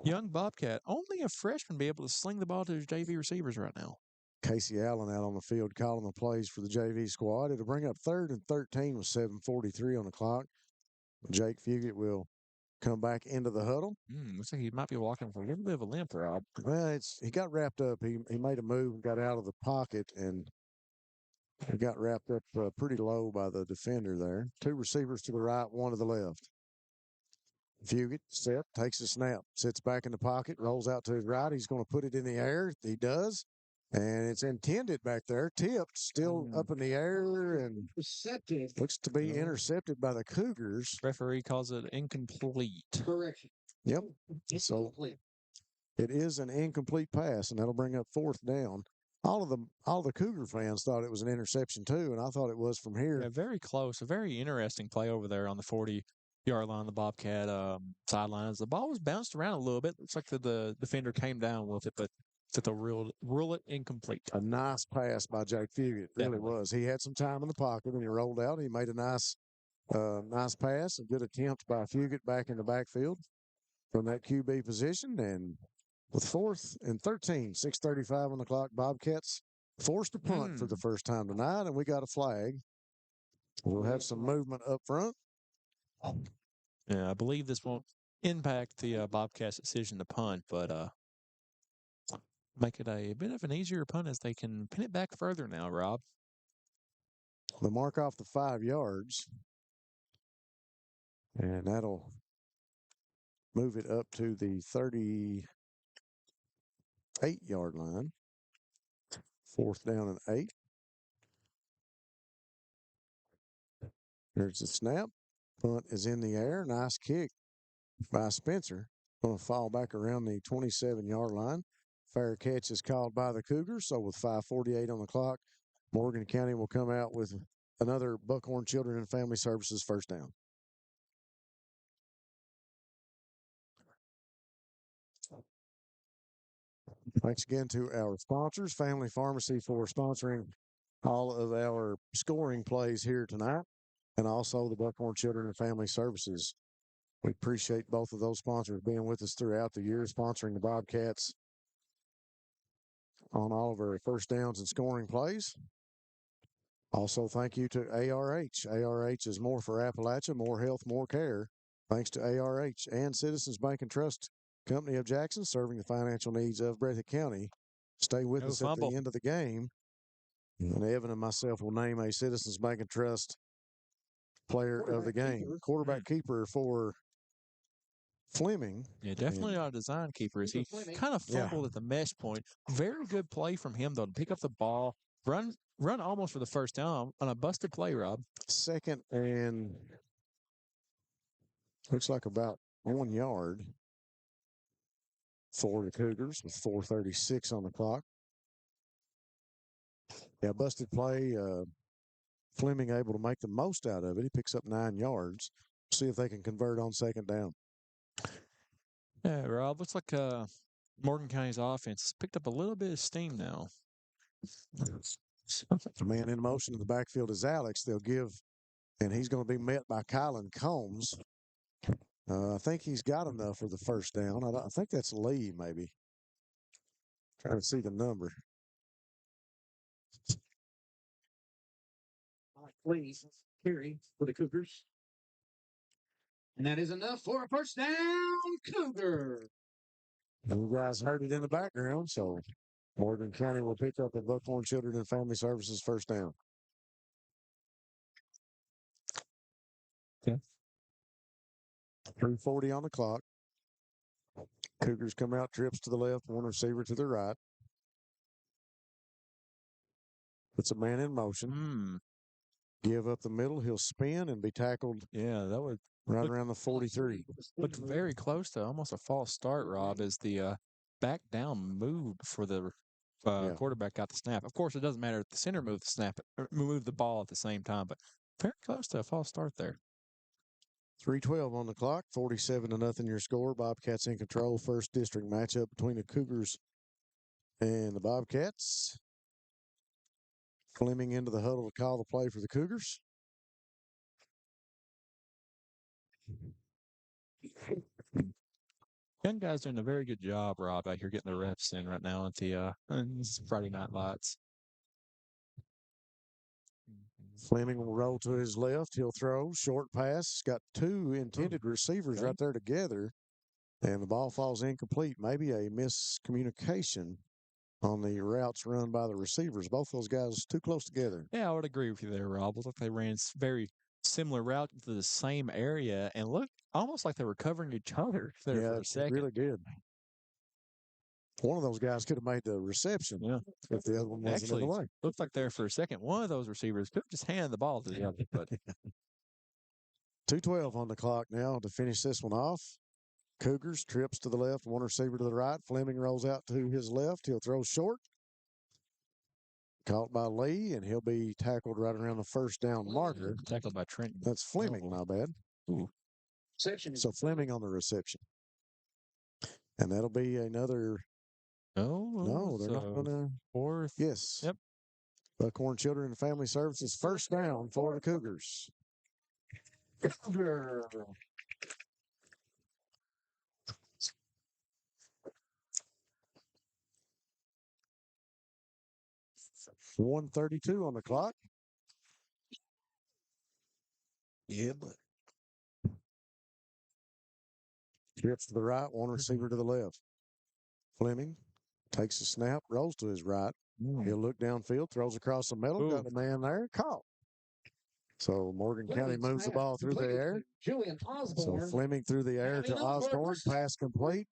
young Bobcat, only a freshman, be able to sling the ball to his JV receivers right now. Casey Allen out on the field calling the plays for the JV squad. It'll bring up 3rd and 13 with 7:43 on the clock. Jake Fugit will come back into the huddle. Looks like he might be walking with a little bit of a limp, Rob. Well, he got wrapped up. He made a move and got out of the pocket, and he got wrapped up pretty low by the defender there. 2 receivers to the right, 1 to the left. Fugit set, takes a snap, sits back in the pocket, rolls out to his right. He's going to put it in the air. He does. And it's intended back there, tipped, still up in the air, and looks to be intercepted by the Cougars. Referee calls it incomplete. Correction. Yep. So it is an incomplete pass, and that'll bring up 4th down. All the Cougar fans thought it was an interception too, and I thought it was from here. Yeah, very close. A very interesting play over there on the 40-yard line, the Bobcat sidelines. The ball was bounced around a little bit. Looks like the defender came down with it, but they'll rule it incomplete. A nice pass by Jake Fugit. It really was. He had some time in the pocket, and he rolled out. He made a nice pass, a good attempt by Fugit back in the backfield from that QB position. And with 4th and 13, 6:35 on the clock, Bobcats forced a punt for the first time tonight, and we got a flag. We'll have some movement up front. Yeah, I believe this won't impact the Bobcats' decision to punt, but make it a bit of an easier punt as they can pin it back further now, Rob. They'll mark off the 5 yards, and that'll move it up to the 38-yard line. 4th down and 8. There's the snap. Punt is in the air. Nice kick by Spencer. Going to fall back around the 27-yard line. Fair catch is called by the Cougars. So with 5:48 on the clock, Morgan County will come out with another Buckhorn Children and Family Services first down. Thanks again to our sponsors, Family Pharmacy, for sponsoring all of our scoring plays here tonight, and also the Buckhorn Children and Family Services. We appreciate both of those sponsors being with us throughout the year, sponsoring the Bobcats on all of our first downs and scoring plays. Also, thank you to ARH. ARH is more for Appalachia, more health, more care. Thanks to ARH and Citizens Bank and Trust Company of Jackson, serving the financial needs of Breathitt County. Stay with us at the end of the game. And Evan and myself will name a Citizens Bank and Trust player of the game. Quarterback keeper for Fleming. Yeah, definitely not a design keeper. He kind of fumbled at the mesh point. Very good play from him, though, to pick up the ball, run almost for the first down on a busted play, Rob. 2nd and looks like about 1 yard for the Cougars with 4:36 on the clock. Yeah, busted play. Fleming able to make the most out of it. He picks up 9 yards. See if they can convert on 2nd down. Yeah, Rob, looks like Morgan County's offense has picked up a little bit of steam now. The man in motion in the backfield is Alex. They'll give, and he's going to be met by Kylan Combs. I think he's got enough for the first down. I think that's Lee, maybe. Trying to see the number. please. Carry for the Cougars. And that is enough for a first down, Cougar. You guys heard it in the background, so Morgan County will pick up the Buckhorn Children and Family Services first down. Okay. 3:40 on the clock. Cougars come out, trips to the left, one receiver to the right. Puts a man in motion. Give up the middle. He'll spin and be tackled. Yeah, that would right around the 43. Looked very close to almost a false start, Rob, as the back down move for the quarterback got the snap. Of course, it doesn't matter if the center moved the snap or moved the ball at the same time, but very close to a false start there. 3:12 on the clock, 47-0 your score. Bobcats in control. First district matchup between the Cougars and the Bobcats. Fleming into the huddle to call the play for the Cougars. Young guys doing a very good job, Rob, out here getting the reps in right now at the Friday Night Lights. Fleming will roll to his left. He'll throw. Short pass. Got two intended receivers right there together. And the ball falls incomplete. Maybe a miscommunication on the routes run by the receivers. Both those guys too close together. Yeah, I would agree with you there, Rob. Looked like they ran very similar route to the same area and looked almost like they were covering each other there for a second. Really did. One of those guys could have made the reception if the other one wasn't in the way. Looked like there for a second. One of those receivers could have just handed the ball to the other. But 2:12 on the clock now to finish this one off. Cougars trips to the left, one receiver to the right. Fleming rolls out to his left. He'll throw short. Caught by Lee, and he'll be tackled right around the first down marker. Tackled by Trenton. That's Fleming, my bad. So Fleming on the reception. And that'll be another. No, they're not going to. Fourth. Yes. Yep. Buckhorn Children and Family Services first down for the Cougars. 1:32 on the clock. Yeah, but trips to the right, one receiver to the left. Fleming takes a snap, rolls to his right. He'll look downfield, throws across the middle, got the man there, caught. So Morgan County moves the ball through the air. So Fleming through the air to Osborne, pass complete.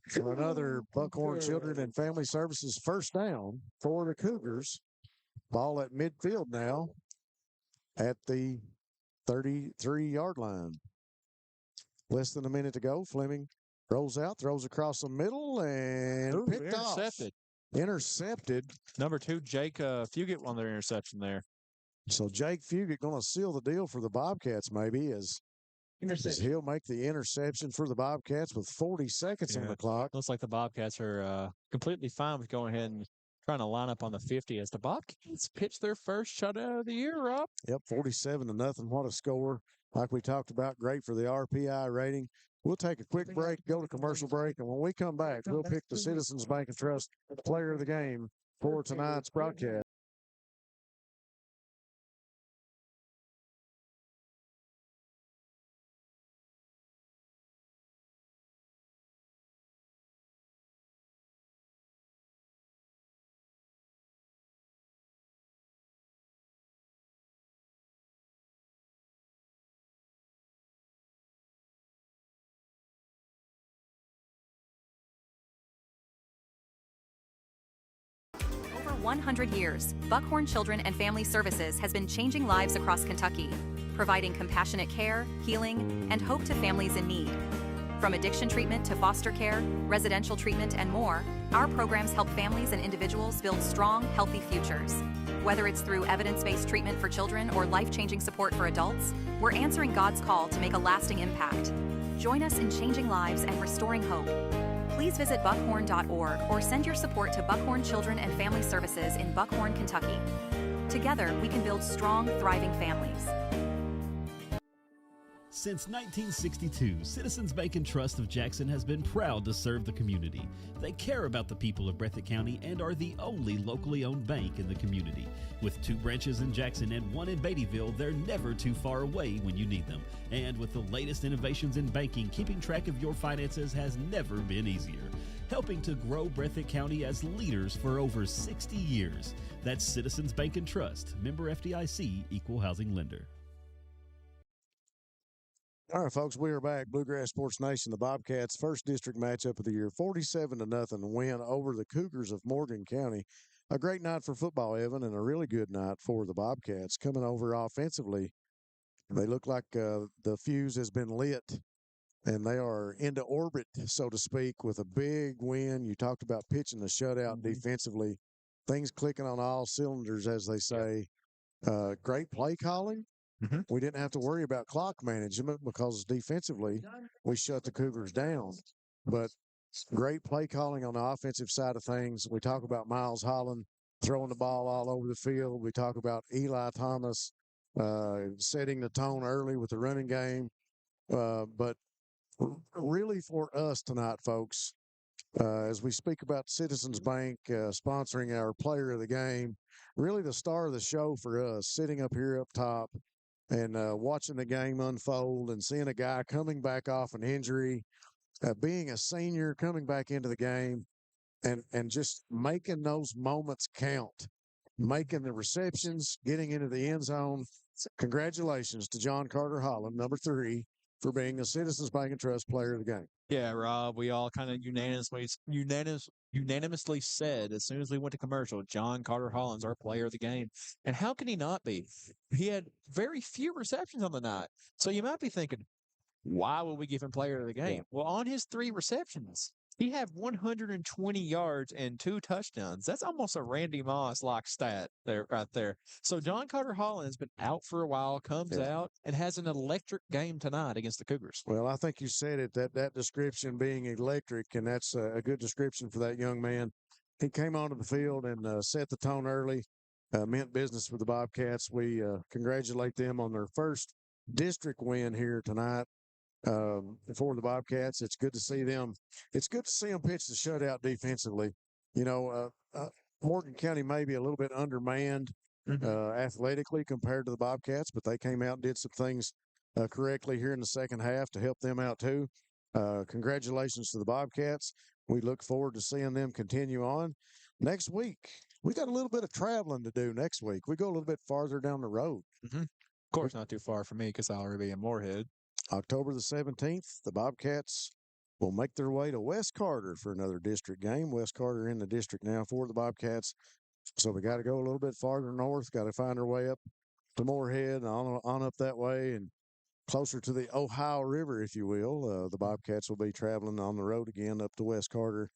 For another Buckhorn Children and Family Services first down for the Cougars. Ball at midfield now at the 33-yard line. Less than a minute to go. Fleming rolls out, throws across the middle, and picked off. Intercepted. Number 2, Jake Fugit on their interception there. So Jake Fugit going to seal the deal for the Bobcats maybe as he'll make the interception for the Bobcats with 40 seconds on the clock. Looks like the Bobcats are completely fine with going ahead and trying to line up on the 50 as the Bobcats pitch their first shutout of the year, Rob. Yep, 47-0. What a score. Like we talked about, great for the RPI rating. We'll take a quick break, go to commercial break, and when we come back, we'll pick the Citizens Bank and Trust player of the game for tonight's broadcast. For 100 years, Buckhorn Children and Family Services has been changing lives across Kentucky, providing compassionate care, healing, and hope to families in need. From addiction treatment to foster care, residential treatment, and more, our programs help families and individuals build strong, healthy futures. Whether it's through evidence-based treatment for children or life-changing support for adults, we're answering God's call to make a lasting impact. Join us in changing lives and restoring hope. Please visit buckhorn.org or send your support to Buckhorn Children and Family Services in Buckhorn, Kentucky. Together, we can build strong, thriving families. Since 1962, Citizens Bank and Trust of Jackson has been proud to serve the community. They care about the people of Breathitt County and are the only locally owned bank in the community. With 2 branches in Jackson and 1 in Beattyville, they're never too far away when you need them. And with the latest innovations in banking, keeping track of your finances has never been easier. Helping to grow Breathitt County as leaders for over 60 years. That's Citizens Bank and Trust, member FDIC, equal housing lender. All right, folks, we are back. Bluegrass Sports Nation, the Bobcats' first district matchup of the year, 47-0 win over the Cougars of Morgan County. A great night for football, Evan, and a really good night for the Bobcats. Coming over offensively, they look like the fuse has been lit, and they are into orbit, so to speak, with a big win. You talked about pitching the shutout defensively. Things clicking on all cylinders, as they say. Great play calling. We didn't have to worry about clock management because defensively we shut the Cougars down. But great play calling on the offensive side of things. We talk about Miles Holland throwing the ball all over the field. We talk about Eli Thomas setting the tone early with the running game. But really for us tonight, folks, as we speak about Citizens Bank sponsoring our player of the game, really the star of the show for us, sitting up here up top and watching the game unfold and seeing a guy coming back off an injury, being a senior, coming back into the game and just making those moments count, making the receptions, getting into the end zone. Congratulations to John Carter Holland, number 3, for being a Citizens Bank and Trust player of the game. Yeah, Rob, we all kind of unanimously said as soon as we went to commercial, John Carter Holland's our player of the game. And how can he not be? He had very few receptions on the night. So you might be thinking, why would we give him player of the game? Yeah. Well, on his 3 receptions, he had 120 yards and 2 touchdowns. That's almost a Randy Moss-like stat there, right there. So John Carter Holland has been out for a while, comes out, and has an electric game tonight against the Cougars. Well, I think you said it, that description being electric, and that's a good description for that young man. He came onto the field and set the tone early, meant business for the Bobcats. We congratulate them on their first district win here tonight. For the Bobcats, it's good to see them. It's good to see them pitch the shutout defensively. You know, Morgan County may be a little bit undermanned athletically compared to the Bobcats, but they came out and did some things correctly here in the second half to help them out too. Congratulations to the Bobcats. We look forward to seeing them continue on. Next week, we got a little bit of traveling to do next week. We go a little bit farther down the road. Of course, not too far for me because I'll already be in Moorhead. October the 17th, the Bobcats will make their way to West Carter for another district game. West Carter in the district now for the Bobcats. So we got to go a little bit farther north, got to find our way up to Moorhead and on up that way and closer to the Ohio River, if you will. The Bobcats will be traveling on the road again up to West Carter.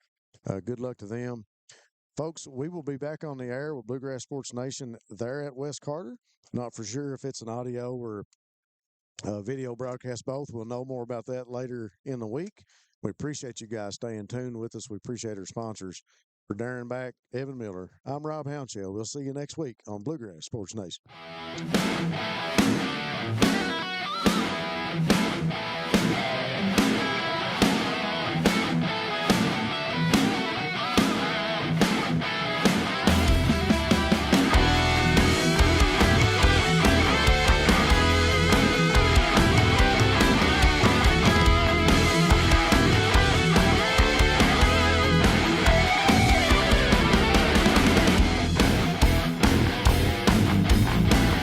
Good luck to them. Folks, we will be back on the air with Bluegrass Sports Nation there at West Carter. Not for sure if it's an audio or video broadcast both. We'll know more about that later in the week. We appreciate you guys staying tuned with us. We appreciate our sponsors. For Darren Back, Evan Miller, I'm Rob Hounshell. We'll see you next week on Bluegrass Sports Nation.